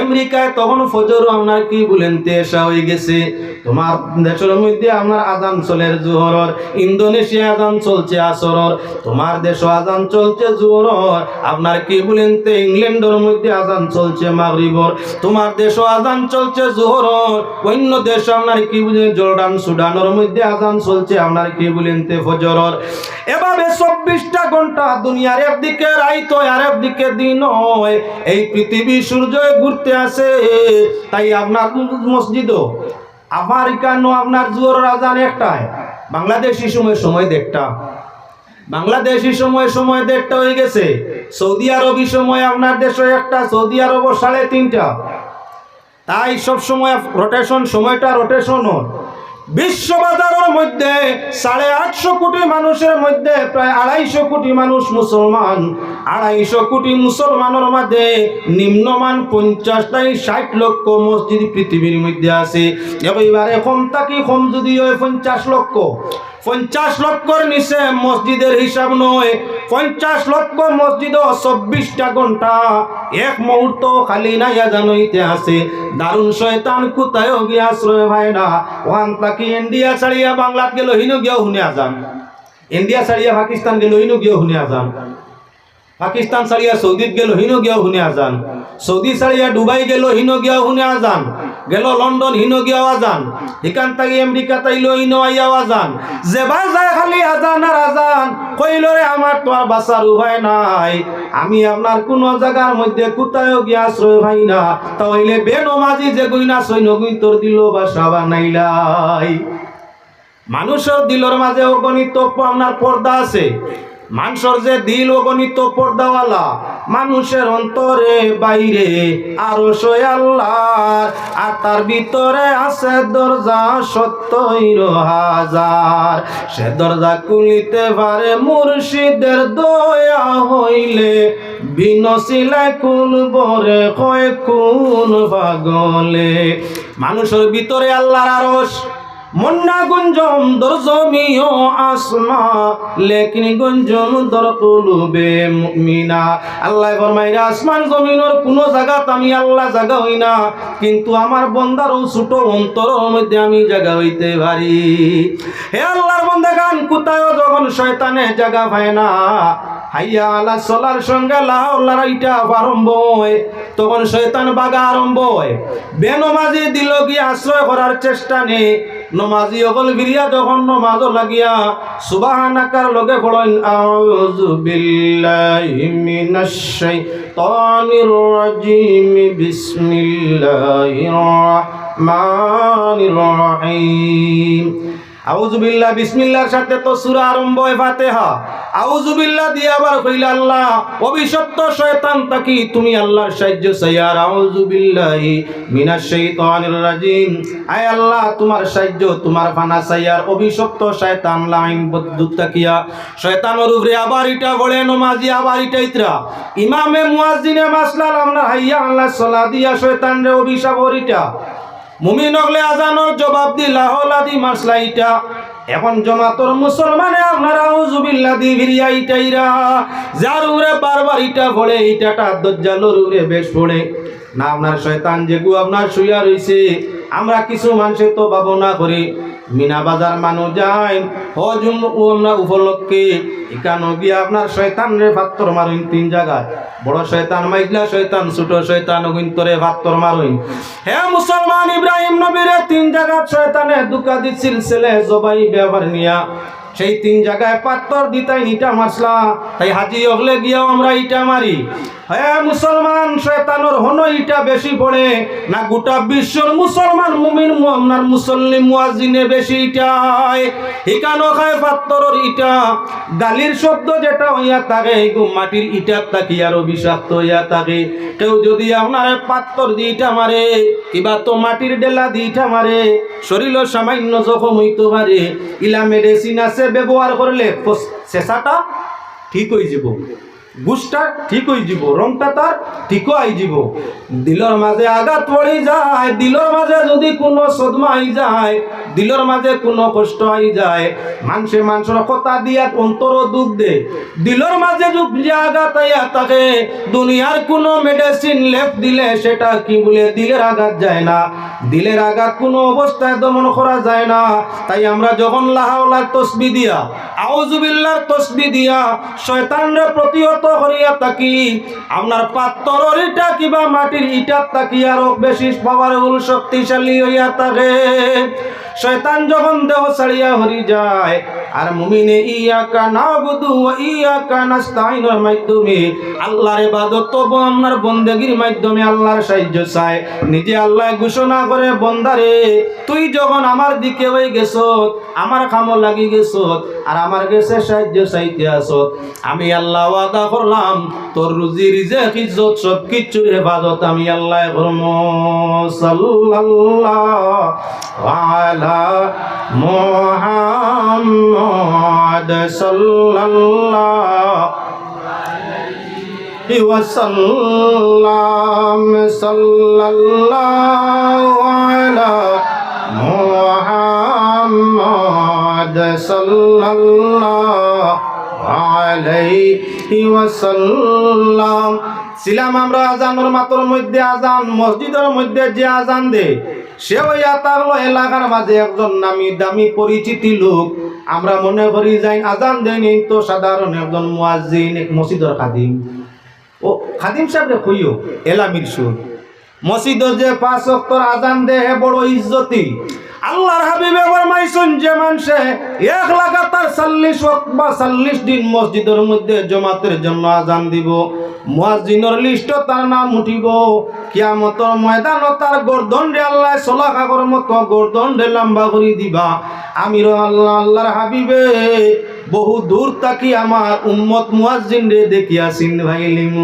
আমেরিকায় তখন ফজর আপনার কি বলেন তেশা হয়ে গেছে, তোমার দেশের মধ্যে আপনার আযান চলে জোহরর, ইন্দোনেশিয়া আযান চলছে আসরর, তোমার দেশও আযান চলছে জোহরর, আপনার কি বলেন তে ইংল্যান্ডের মধ্যে আযান চলছে মাগরিবর, তোমার দেশও আযান চলছে জোহরর, অন্য দেশ আপনার কি বলেন জর্ডান সুদানের মধ্যে আযান চলছে আপনার কি বলেন তে ফজরর। এভাবে 24টা ঘন্টা দুনিয়ার একদিকে রাইত আর একদিকে দিন হয়, এই পৃথিবী সূর্য ঘুরতে আসে। তাই আপনার মসজিদও আমেরিকানো আপনার জোহরের আযান একটাই, বাংলাদেশি সময় দেখটা, বাংলাদেশি সময় দেড়টা হয়ে গেছে। সৌদি আরবি সময় আপনার দেশে একটা, সৌদি আরব 3:30টা। তাই সব সময় রোটেশন, সময়টা রোটেশন। বিশ্ববাজারের মধ্যে 850 কোটি মানুষের মধ্যে প্রায় 250 কোটি মানুষ মুসলমান। 250 কোটি মুসলমানের মধ্যে নিম্নমান 50-60 লক্ষ মসজিদ পৃথিবীর মধ্যে আছে। এবারে কম থাকি কম যদি হয় 50 লক্ষ, 50 লক্ষর নিচে মসজিদের হিসাব নয়। 50 লক্ষ মসজিদ 24টা ঘন্টা এক মুহূর্ত খালি নাই আযান হইতে আছে। দারুণ শয়তান কোথায় গিয়ে আশ্রয় ভাই না, ওখান থাকি ইন্ডিয়া ছাড়িয়া বাংলাত গেল হিনু গিয়েও শুনে আযান, ইন্ডিয়া ছাড়িয়া পাকিস্তান গেল হিনু গিয়েও শুনে আযান, পাকিস্তান ছাড়িয়া সৌদিত গেল হিনো গিয়াও শুনে আযান, সৌদি ছাড়িয়া দুবাই গেল হিনো গিয়াও শুনে আযান, গেল লন্ডন হিনো গিয়াও আযান, এখান থেকে আমেরিকা তাইলো হিনো আইয়াও আযান। যেবা যায় খালি আযান আর আযান, কইলরে আমার তো আর বাঁচার উপায় নাই, আমি আপনার কোন জায়গার মধ্যে কোথায় গিয়া আশ্রয় ভাই না, তাইলে বেনমাজি যে গইনা সৈন্য গুই তোর দিল বাসা বানাইলাই। মানুষের দিলর মাঝে অগণিত আপনার পর্দা আছে, মানুষের যে দিল অগণিত পর্দাওয়ালা, মানুষের অন্তরে বাইরে আরশে আল্লাহ, আর তার ভিতরে আছে দরজা 70,000। সে দরজা খুলিতে পারে মুর্শিদের দয়া হইলে, বিনসিলায় খুলবরে কয় কোন পাগলে। মানুষের ভিতরে আল্লাহর আরশ, মন্না গুঞ্জম দর জমিও আসমা, লেকিন গুঞ্জম দর কুলুবে মুমিনা। আল্লাহ ফরমাইরা আসমান জমিনের কোন জায়গাত আমি আল্লাহ জায়গা হই না, কিন্তু আমার বন্দার ছোট অন্তরের মধ্যে আমি জায়গা হইতে পারি। হে আল্লাহর বান্দাগান, কোথায় যখন শয়তানে জায়গা পায় না, হাইয়া আলা সলার সঙ্গে লাহলার ইটা আরম্ভ হয়, তখন শয়তান বাগা আরম্ভ হয়। বেনমাজি দিল গিয়ে আশ্রয় করার চেষ্টা নেই। নমাজি অকল বিরিয়া যখন নমাজ লাগিয়া সুবহানাকার লগে পড়েন আউযু বিল্লাহি মিনাশ শাইতানির রাজিম বিসমিল্লাহির রাহমানির রহিম। আউযুবিল্লাহ বিসমিল্লাহর সাথে তো সূরা আরম্ভ হয় ফাতিহা। আউযুবিল্লাহ দিয়ে আবার কইলা আল্লাহ অভিশপ্ত শয়তান তাকি তুমি আল্লাহর সাহায্য চাইয়া আউযুবিল্লাহি মিনাশ শাইতানির রাজিম। আয় আল্লাহ তোমার সাহায্য তোমার ফানা চাইয়ার অভিশপ্ত শয়তান লাইন বদ্দুত তাকিয়া শয়তানের উপরে আবার ইটা বলে নমাজি আবার ইটা ইতরা ইমামে মুয়াজ্জিনে মাসলাল আমরা হাইয়া আল্লাহ সালাহ দিয়া শয়তানরে অভিশাপ ওরিটা মুমিন হলে আজানোর জবাব দি লাহলাদি মাসলা ইটা। এখন জমাতর মুসলমানে আপনারা আউযুবিল্লাহ দি ভিরিয়া ইটাইরা যার উপরে বারবার ইটা পড়ে ইটাটা দজ্জালের উপরে বেশ পড়ে না। আপনার শয়তান যেগু আপনার শুইয়া রইছে। আমরা কিছু মানুষে তো ভাবনা করি মিনা বাজার মানুষ যায় হজ আমরা উপলক্ষে এখানে গিয়ে আপনার শয়তান রে ফাত্তর মারুন 3 জায়গায়। বড় শয়তান মাইজলা শয়তান, ছোট শয়তান অগুন্তরে ফাত্তর মারুন। হে মুসলমান, ইব্রাহিম নবীরে 3 জায়গা শয়তানে দুকা দিছিল ছেলে জবাই ব্যবহার নিয়া, সেই 3 জায়গায় পাত্তর দিতাই ইটা মারসলা। তাই হাজি হলে গিয়াও আমরা ইটা মারি। হ্যাঁ মুসলমান, শয়তানোর হন ইটা বেশি পড়ে না গোটা বিশ্বর মুসলমান মুমিন আপনার মুসল্লি মুয়াজ্জিনে বেশি ইটায় এখানো খায় পাত্তরের ইটা। গালির শব্দ যেটা হইয়া থাকে মাটির ইটার তাকি আরো বিষাক্ত হইয়া থাকে। কেউ যদি আপনার পাত্তর দিয়ে ইটা মারে কিবা তো মাটির ডেলা দিয়ে ইটা মারে শরীর সামান্য জখম হইতে পারে। ইলা মেডিসিন আছে ব্যবহার করলে শেষাটা ঠিক হয়ে যাব, বুঝটা ঠিক হয়ে যাব, রংটা তার ঠিকও আই যাব। দিলর মাঝে আঘাত পড়ে যায়, দিলর মাঝে যদি কোনো সদমা আই যায়, দিলর মাঝে কোনো কষ্ট আই যায়, মানুষের কথা দিয়া অন্তর দুঃখ দে। দিলর মাঝে যে আঘাত আইয়া থাকে দুনিয়ার কোনো মেডিসিন লেপ দিলে সেটা কি বলে দিলের আঘাত যায় না। দিলের আঘাত কোনো অবস্থায় দমন করা যায় না। তাই আমরা যখন লাহাওলার তসবিহ দিয়া আউযুবিল্লাহর তসবিহ দিয়া শয়তানরে প্রতিহত করিয়া থাকি, আপনার পাত্তরের ইটা কিবা মাটির ইটার থাকি আরো বেশি পাওয়ারফুল শক্তিশালী হইয়া থাকে। শয়তান যখন দেহ ছাড়িয়া হরি যায় আর মুমিনে ইয়াকা নাবুদু ওয়া ইয়াকা নাস্তাইনের মাধ্যমে আল্লাহর ইবাদত ও আপনার বন্দেগীর মাধ্যমে আল্লাহর সাহায্য চায়। নিজে আল্লাহ ঘোষণা করে বন্দারে তুই যখন আমার দিকে হয়ে গেছত, আমার কামো লাগি গেছত আর আমার কাছে সাহায্য চাইতে আসত, আমি আল্লাহ ওয়াদা করলাম তোর রুজি রিজেক ইজ্জত সব কিছুর হেফাজত আমি আল্লাহ করব। সাল্লাল্লাহু আলা মুহাম্মদ সাল্লাল্লাহু আলাইহি ওয়াসাল্লাম। সাল্লাল্লাহু আলা মুহাম্মদ সাল্লাল্লাহু আলাইহি ওয়াসাল্লাম। ছিলাম আমরা আজানের মাত্র মধ্যে আজান মসজিদের মধ্যে যে আজান দে সে হইয়া থাকলো এলাকার মাঝে একজন নামি দামি পরিচিতি লোক। আমরা মনে করি যাই আজান দেয়নি তো সাধারণ একজন মুয়াজ্জিন, এক মসজিদের খাদিম। ও খাদিম সাহেব রে কইও এলামির সুর মসজিদের যে 5 ওয়াক্তের আজান দে হে বড় ইজ্জতি। আল্লাহর হাবিবে ফরমাইছেন যে মানুষে 1 লাগাতার 40 ওয়াক্ত বা 40 দিন মসজিদের মধ্যে জামাতের জন্য আজান দিব, মুয়াজ্জিনের লিস্ট তার নাম উঠিব। কিয়ামতের ময়দানে তার গর্দন রে আল্লাহ সোলা কাগর মতো গর্দন রে লম্বা করে দিবা। আমির আল্লাহর হাবিবে বহু দূর তাকি আমার উম্মত মুয়াজ্জিন রে দেখিয়া চিন ভাইলিম।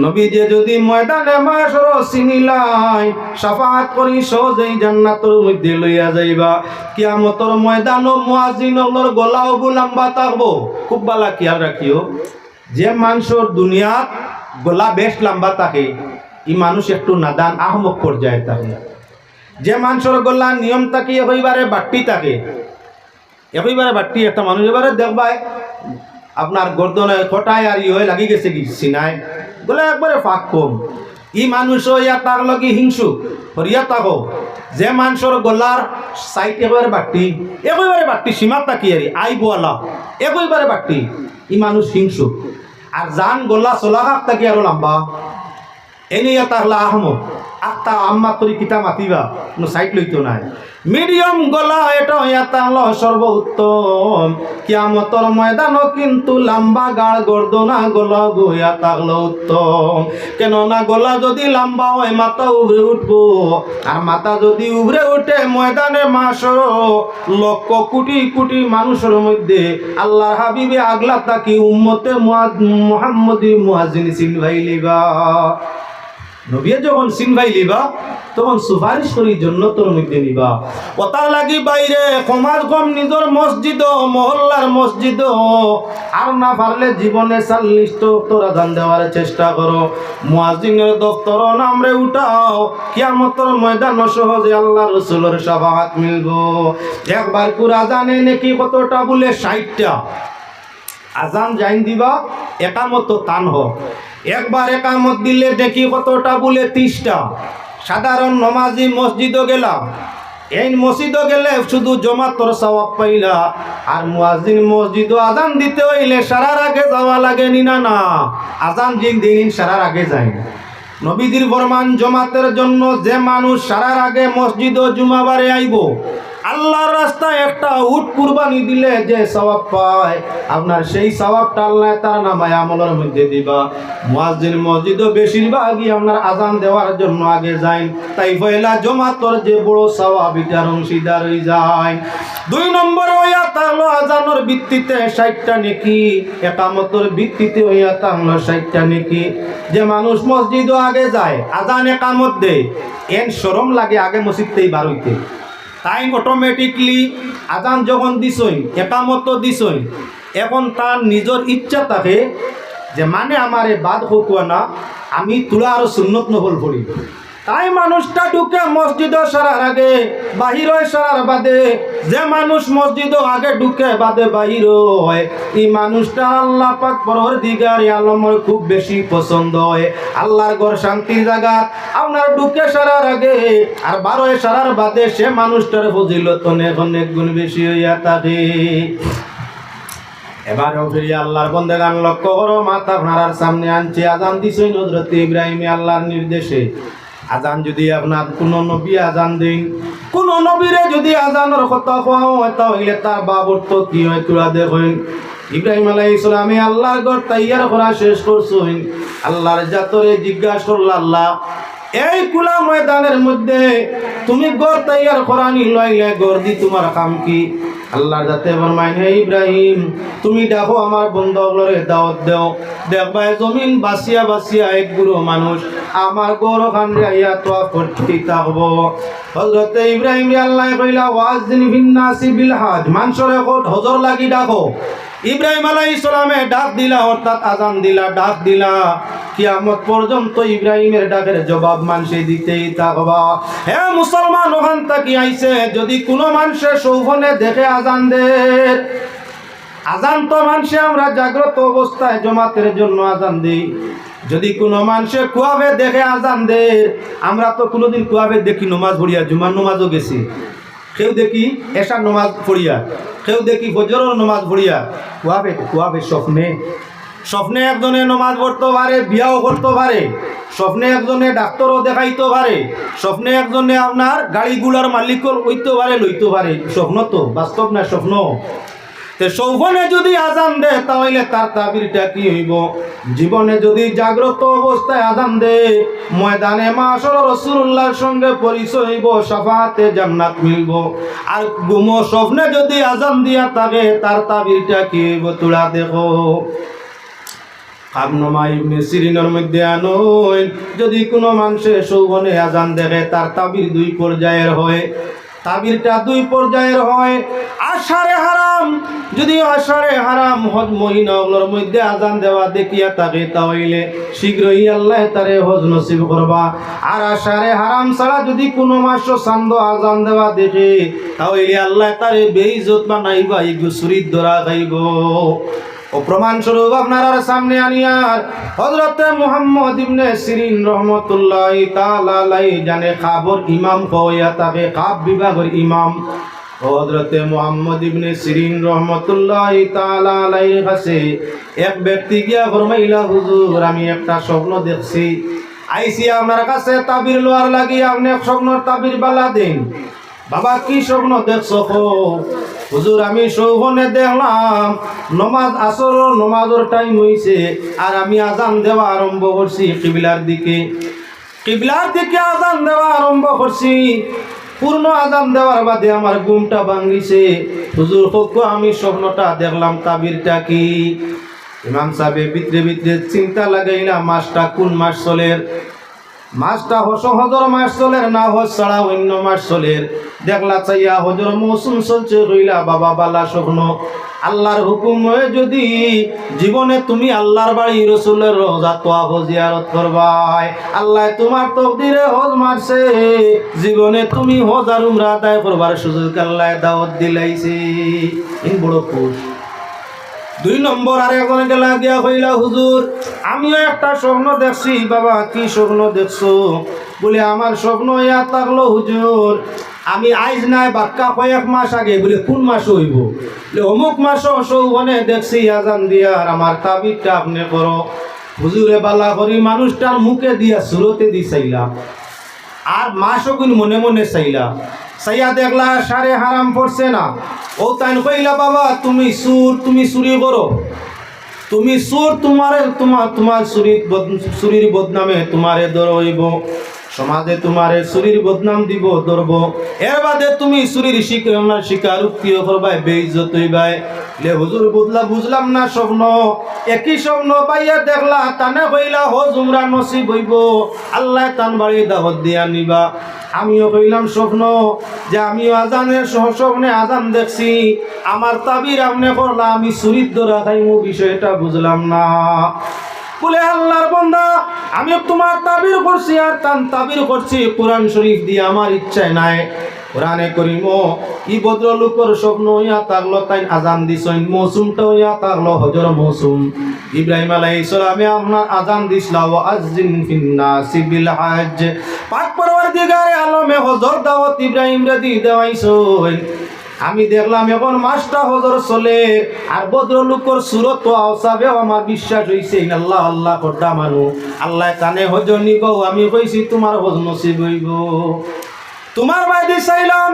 নবী যে যদি ময়দানে মাশর চিনিলাই শাফাআত করি সহজেই জান্নাতের মধ্যে লইয়া যাইবা। কিয়ামতের ময়দানে মুয়াজ্জিনের গলাও লম্বা থাকবো। খুব ভালো খেয়াল রাখিও, যে মানুষের দুনিয়াত গলা বেশ লম্বা থাকে এই মানুষ একটু নাদান আহমক পর্যায়ে থাকে। যে মানুষের গলা নিয়ম থাকে একেবারে বাট্টি থাকে, একেবারে বাট্টি একটা মানুষ এবারে দেখবাই আপনার গর্দনে খটায় আর ইয়ে লাগি গেছে কি সিনায় গলা একবারে ফাঁক কম। ই মানুষ ইয়া তাক লগি হিংসু হরিয়া থাকো। যে মানুষের গলার সাইড একেবারে বাট্টি সীমা তাকি আর আই বোয়ালা একেবারে বাট্টি, ই মানুষ হিংসুক। আর জান গলা চলা কাকটা কি আরো লম্বা এনে তাহলে আহমদ আত্মা আম্মা তরি কিতা মাতিবা কোনো সাইড লইতো নাই। মিডিয়াম গলা এটা তাহলে সর্বোত্তম কিয়ামতর ময়দান কিন্তু লম্বা গাড় গর্দনা গলা গইয়া তাহলে উত্তম। কেননা গলা যদি লম্বা হয় মাথা উবরে উঠবো, আর মাথা যদি উবরে উঠে ময়দানে মাসর লক্ষ কোটি কোটি মানুষের মধ্যে আল্লাহর হাবিবে আগলা তাকি উম্মতে মুহাম্মদি মুয়াজ্জিন সিনভাই লিবা। নবিয়ে যখন সিনভাই লিবা তখন সুপারিশ করি জন্য তোর মধ্যে নিবা। কথা লাগি বাইরে সমাজ কম নিজের মসজিদ মহল্লার মসজিদ আর না পারলে জীবনে 40 তোর আজান দেওয়ার চেষ্টা করো। মুয়াজ্জিনের দফতর নামরে উঠাও, কিয়ামতের ময়দান সহজে আল্লাহ রাসূলের শাফাআত মিলবো। একবার কুর আজানে নাকি কতটা বলে 60টা আজান জাইন দিবা একামত তান হোক। একবার একামত দিলে দেখি কতটা বলে 30টা। সাধারণ নমাজি মসজিদও গেলা, এই মসজিদও গেলে শুধু জমাতর সওয়াব পাইলা। আর মুয়াজ্জিন মসজিদও আজান দিতে হইলে সারার আগে যাওয়া লাগে নি না? না, আজান যেই দিন সারার আগে যায়। নবীজির ফরমান জমাতের জন্য যে মানুষ সারার আগে মসজিদ ও জুমাবারে আইব, আল্লাহর রাস্তায় একটা উট কুরবানি দিলে যে সওয়াব পায়, আপনার সেই সওয়াবটা আল্লাহ তার নামায় আমলের মধ্যে দিবা। মুয়াজ্জিন মসজিদও বেশিরভাগই আপনার আজান দেওয়ার জন্য আগে যায়, তাই পয়লা জমাতর যে বড় সওয়াব এটার অংশীদার হয়ে যায়। 2 নম্বর হইয়া তাহলো আজানের ভিত্তিতে 60টা নেকি, একামতের ভিত্তিতে হইয়া তাহলো 60টা নেকি। যে মানুষ মসজিদও আগে যায় আজান একামত দেয়, এন শরম লাগে আগে মসজিদতেই বার হইতে, তাই অটোমেটিকলি আজান যখন দিছই একামত দিছই, এখন তার নিজের ইচ্ছা থাকে যে মানে আমারে বাদ হকুয়া না, আমি তুলা আরো সুন্নত নফল পড়ি। তাই মানুষটা ঢুকে মসজিদ সারার আগে বাহির হয় সারার বাদে। যে মানুষ মসজিদ আগে ঢুকে বাদে বাহির হয়, এই মানুষটা আল্লাহ পাক পরওয়ারদিগার আলমের খুব বেশি পছন্দ হয়। আল্লাহর ঘর শান্তির জায়গা আপনার ঢুকে সারার আগে আর বারোয় সারার বাদে সে মানুষটার ফজিলত অনেক অনেক গুণ বেশি হইয়া থাকে। এবারেও ফিরিয়ে আল্লাহর বন্দেগান লক্ষ্য করো, মাথা আপনার সামনে আনছে আজান দিছই হযরত ইব্রাহিম আল্লাহর নির্দেশে। আজান যদি আপনার কোনো নবী আজান দেন, কোন নবীরে যদি আজানের কথা কোয়া হয় তাহলে তার বাবর তো কি হয় তোরা দেখেন। ইব্রাহিম আলাইহিস সালামে আল্লাহর ঘর তৈয়ার করা শেষ করছেন, আল্লাহর জাতরে জিজ্ঞাসা করল, আল্লাহ এই কুলা ময়দানের মধ্যে তুমি ঘর তৈয়ার করানি লইলে ঘর দি তোমার কাম কি? আল্লাহর জাতে ফরমায়, হে ইব্রাহিম তুমি দেখো আমার বন্ধুগুলোরে দাওয়াত দাও, দেখবা জমিন বাসিয়া বাসিয়া এক গুরু মানুষ আমার গৌর খান আইয়া তোয়া করতে থাকবো। হযরত ইব্রাহিম আল্লাহ কইলা ওয়াজদিন ফিন নাসি বিল হজ, মানুষরে হজর লাগি ডাকো। ইব্রাহিম আলাইহিস সালামে ডাক দিলা, অর্থাৎ আজান দিলা, ডাক দিলা, কিয়ামত পর্যন্ত ইব্রাহিমের ডাকের জবাব মানুষে দিতেই থাকবা। হে মুসলমান, ওখান থেকে আইছে যদি কোনো মানুষের সৌভনে দেখে আজান দে, আজান তো মানুষে আমরা জাগ্রত অবস্থায় জমাতের জন্য আজান দিই। যদি কোনো মানুষে কুয়াবে দেখে আজান দে, আমরা তো কোনোদিন কুয়াবে দেখি নমাজ পড়িয়া, জুমার নমাজও গেছি, কেউ দেখি এশার নমাজ পড়িয়া, কেউ দেখি ফজরের নমাজ পড়িয়া। কুয়াবে স্বপ্নে একজনে নমাজ পড়তে পারে, বিয়াও করতে পারে, স্বপ্নে একজনে ডাক্তারও দেখাইতে পারে, স্বপ্নে একজনে আপনার গাড়িগুলার মালিকও হইতে পারে, লইতে পারে। স্বপ্ন তো বাস্তব না স্বপ্ন। সৌভনে যদি আজান দে তাহলে তার তাবিরটা কি হইব? জীবনে যদি জাগ্রত অবস্থায় আজান দে, ময়দানে মাশর রাসূলুল্লাহর সঙ্গে পরিচয় হইব, শাফাআতে জান্নাত মিলব। আর গুমো স্বপ্নে যদি আজান দিয়া থাকে তার তাবিরটা কি হইব তোরা দেখো। খাবনুমা ইবনে সিরিনের মধ্যে আনইন, যদি কোনো মানুষের সৌভনে আজান দেখে তার তাবির 2 পর্যায়ের হয়। তাবিরটা 2 পর্যায়ের হয়। আশারে হারাম, যদি আশারে হারাম হজ মহিনাগুলোর মধ্যে আজান দেওয়া দেখিয়া থাকে তাহলে শীঘ্রই আল্লাহ তারে হজ নসিব করবা। আর আশারে হারাম ছাড়া যদি কোনো মাস চান্দ আজান দেওয়া দেখে তাহলে আল্লাহ তারে বেইজ্জত বানাইবা, ইগুসুরিত ধরা খাইব। ও প্রমাণস্বরূপ আপনার সামনে আনিয়ার হযরতে মুহাম্মদ ইবনে সিরিন রহমতুল্লাহি তাআলা আলাইহি জানে খাবর ইমাম কইয়া তাকে খাব বিভাগের ইমাম। হযরতে মুহাম্মদ ইবনে সিরিন রাহমাতুল্লাহি তাআলা আলাইহি কাছে এক ব্যক্তি গিয়া ফরমাইলা, হুজুর আমি একটা স্বপ্ন দেখছি, আইসি আপনার কাছে তাবির লোয়ার লাগি, আপনি স্বপ্নর তাবির বালা দিন। বাবা কি স্বপ্ন দেখছো? হুজুর আমি স্বপ্নে দেখলাম নমাজের টাইম হইছে আর আমি আজান দেওয়া আরম্ভ করছি কিবলার দিকে আজান দেওয়া আরম্ভ করছি। পূর্ণ আজান দেওয়ার বাদে আমার ঘুমটা ভাঙিছে। হুজুর হোক আমি স্বপ্নটা দেখলাম, তাবিরটা কি? ইমাম সাহেব ভিতরে চিন্তা লাগাইলা, মাসটা কোন মাস চলের? মাসটা হজর মাস চলের না হজ ছাড়া অন্য মাস চলের? দেখলা চাইয়া হজর মৌসুম চলছে, কইলা বাবা বালা স্বপ্ন। আল্লাহর হুকুম হয়ে যদি জীবনে তুমি আল্লাহর বাড়ি রসুলের রোজা তোয়াফ জিয়ারত করবাই, আল্লাহ তোমার তকদিরে হজ মারছে, জীবনে তুমি হজ আর উমরা আদায় করবার সুযোগ আল্লাহ দাওয়াত দিলাইছে। ইন বড় খুশ। 2 নম্বর আর একজনে গেলা গিয়া কইলা, হুজুর আমিও একটা স্বপ্ন দেখছি। বাবা কি স্বপ্ন দেখছো? বলে আমার স্বপ্ন ইয়া থাকলো হুজুর, আমি আইজ নাই বাক্কা কয়েক মাস আগে, বলে কোন মাস হইব? বলে অমুক মাস সৌবনে দেখছি আজান দিয়া, আর আমার তাবিরটা আপনি করো। হুজুরে বালা করি মানুষটার মুখে দিয়া সুরতে দি চাইলা, আর মাসও কোন মনে মনে চাইলা। চাইয়া দেখলা সারে হারাম পড়ছে না। ও তাই কইলা, বাবা তুমি চুরি করো, তুমি চোর, তোমার চুরির বদনামে তোমারে ধরইব, সমাজে তোমারে চুরির বদনাম দিব ধরব। এর বাদে তুমি চুরির স্বীকারোক্তিও করবাই, বেইজ্জত হইবাই। লে হুজুর বুঝলাম না স্বপ্ন। একই স্বপ্ন পাইয়া দেখলা, তানে কইলা হজ উমরা নসিব হইব, আল্লাহ তান বাড়ি দাওয়াত দিয়া নিবা। আমিও কইলাম স্বপ্ন যে আমিও আজানের স্বপ্নে আজান দেখছি, আমার তাবির আপনি করলা, আমি চুরির ধরা খাইমু, বিষয়টা বুঝলাম না। বলে আল্লাহর বান্দা আমি তোমার তাবির করছি, আর তাবির করছি কোরআন শরীফ দিয়ে, আমার ইচ্ছায় নাই। কোরআনে করিম ই ভদ্রলোকের স্বপ্ন হইয়া থাকলো, তাই আজান দিছেন, মৌসুমটা হইয়া থাকলো হজর মৌসুম। ইব্রাহিম আলাইহিস সালামে আপনার আজান দিছলা, ওয়া আযজিন ফিন্নাসি বিল হজ। পাক পরওয়ারদিগারে আলমে হজর দাওয়াত ইব্রাহিম রে দি দেওয়াইছেন। আমি দেখলাম এখন মাসটা হজর চলে, আর ভদ্রলোকের সুরত আওসাবে আমার বিশ্বাস হইছে, আল্লাহ আল্লাহ করদা মানু, আল্লাহ কানে হজর নিব। আমি কইছি তোমার হজ নসিব হইব। তোমার বাইদি চাইলাম,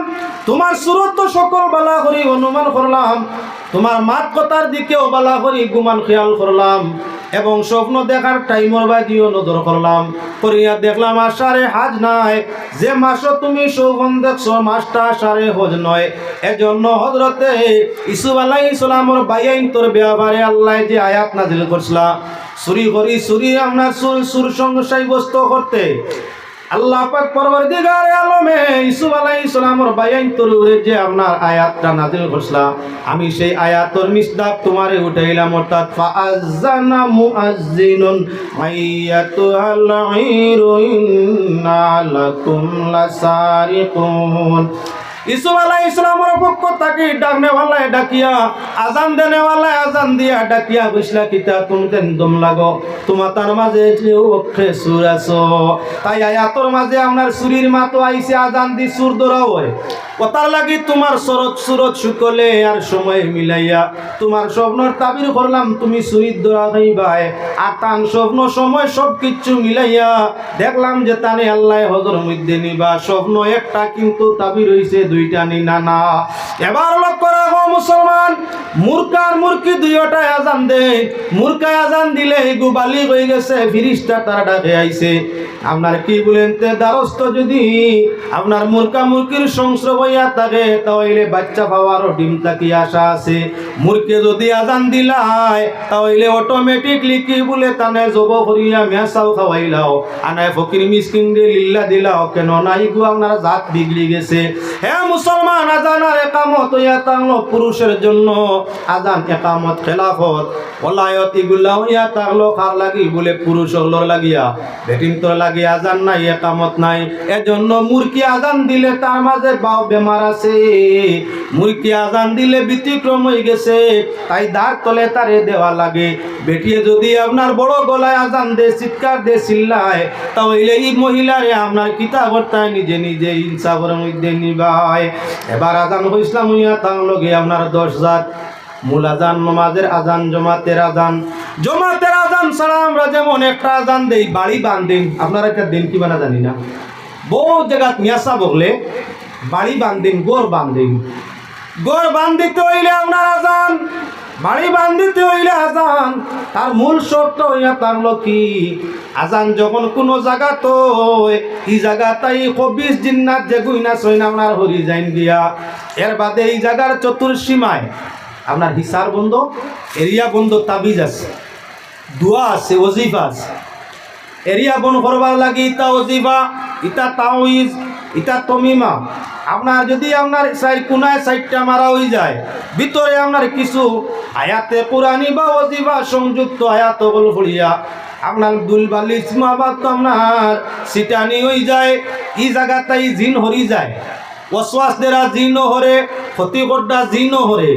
তোমার সুরত সকল বালা করি অনুমান করলাম, তোমার মাত কথার দিকেও বালা করি গুমান খেয়াল করলাম, এবং স্বপ্ন দেখার টাইমর বাইদিও নজর করলাম। করিয়া দেখলাম আষাঢ়ে হাজ নাই। যে মাসও তুমি শোভন দেখছো মাসটা আষাঢ়ে হজ নয়। এজন্য হযরতে ইসুফ আলাইহিস সালামের বাইয়াইন তোর ব্যাপারে আল্লাহ যে আয়াত নাজিল করছিলা, চুরি আপনার সুর সঙ্গ সাব্যস্ত করতে আল্লাহ পাক পরওয়ারদিগারে আলমে ইসুফ আলাইহিস সালামের বাইয়াইন তরুরে যে আপনার আয়াতটা নাযিল করছলা, আমি সেই আয়াতের মিসদাক তোমারে উঠাইলাম। অর্থাৎ ফাআযানা মুআজ্জিনুন মাইয়াতুল ঈরু ইন্না লাকুম লাসারিকুন। ইসুফ আলাইহিস সালামের পক্ষ থেকে ডাকনেওয়ালায় ডাকিয়া, আজান দেনেওয়ালায় আজান দিয়া ডাকিয়া বসলা, কিতা তুমি দেন দম লাগো, তোমার তার মাঝে অক্ষে সুর আছো। তাই আয়াতর মাঝে আপনার সুরির মাতো আইসে, আজান দি সুর ধরা হয়। কথার লাগি তোমার সুরত শুকলে আর সময় মিলাইয়া তোমার স্বপ্নর তাবির করলাম, তুমি সুরির ধরা খাইবাই। আর তান স্বপ্ন সময় সব কিচ্ছু মিলাইয়া দেখলাম যে তানে আল্লাহ হজর মধ্যে নিবা। স্বপ্ন একটা কিন্তু তাবির হইছে দুইটা নি নানা। এবার লক্ষ্য রাখো মুসলমান, মূর্খার মূর্খি দুইটাই আজান দে। মূর্খায় আজান দিলে এগু বালি হয়ে গেছে, ফিরিস্তা তারা ডাকে আইছে। আপনার কি বলেন তে দ্বারস্থ যদি আপনার মূর্খা মূর্খির সংস্রব হইয়া থাকে, তাহলে বাচ্চা পাওয়ারও ডিম তাকি আশা আছে। মূর্খে যদি আজান দিলাই, তাহলে অটোমেটিকলি কি বলে তানে জব করিয়া মেসাও খাওয়াইলাও, আনায় ফকির মিসকিন দিয়ে লিল্লা দিলাও। কেন না ইগু আপনার জাত বিগড়ি গেছে। হে মুসলমান, আজানার একামত হইয়া থাকলো পুরুষের জন্য আজান একামত খেলাফত ওলায়ত এগুলা হইয়া থাকলো কার লাগি বলে পুরুষ হলোর লাগিয়া বেটিন তোর লাগি আজান নাই একামত নাই এজন্য মুরকি আজান দিলে তার মাঝে বাও বেমার আছে মুরকি আজান দিলে ব্যতিক্রম হয়ে গেছে তাই দাঁড় তলে তারে দেওয়া লাগে বেটিয়ে যদি আপনার বড় গলায় আজান দে চিৎকার দে চিল্লায় তাহলে এই মহিলারে আপনার কিতাবর্তায় নিজে নিজে ইনসাফের মধ্যে নিবায় এবার আজান ইসলাম হইয়া তার লগে আপনার 10,000 মূল আজান নমাজের আজান জমাতের আজান ছাড়া আমরা যেমন একটা আজান দেই বাড়ি বান্ধেন আপনারা একটা দিন কি বানা জানি না বহু জায়গাত মিয়াসা বগলে বাড়ি বান্ধেন গোর বান্ধিতে হইলে আপনার আজান বাড়ি বান্ধিতে হইলে আজান তার মূল শর্ত হইয়া থাকলো কি আজান যখন কোনো জায়গা তো এই জায়গাটাই 24 জিন্নাত যে গুইনা সইনা আপনার হরি যাইন দিয়া এর বাদে এই জায়গার চতুর্সীমায় আপনার হিসার বন্ধ এরিয়া বন্ধ তাবিজ আছে দোয়া আছে ওজিফা আছে এরিয়া বন করবার লাগে ইটা ওজিফা ইটা তাওইজ ইটা তমিমা আপনার যদি আপনার কোনায় সাইডটা মারা হয়ে যায় ভিতরে আপনার কিছু আয়াতে পুরানি বা ওজিফা সংযুক্ত আয়াত বল পড়িয়া আপনার দুলবালি মাবাত আপনার সিটানি হয়ে যায় এই জায়গাটাই জিন হরি যায় ওয়াসওয়াস দেরা জিন হরে ক্ষতিকরটা জিন হরে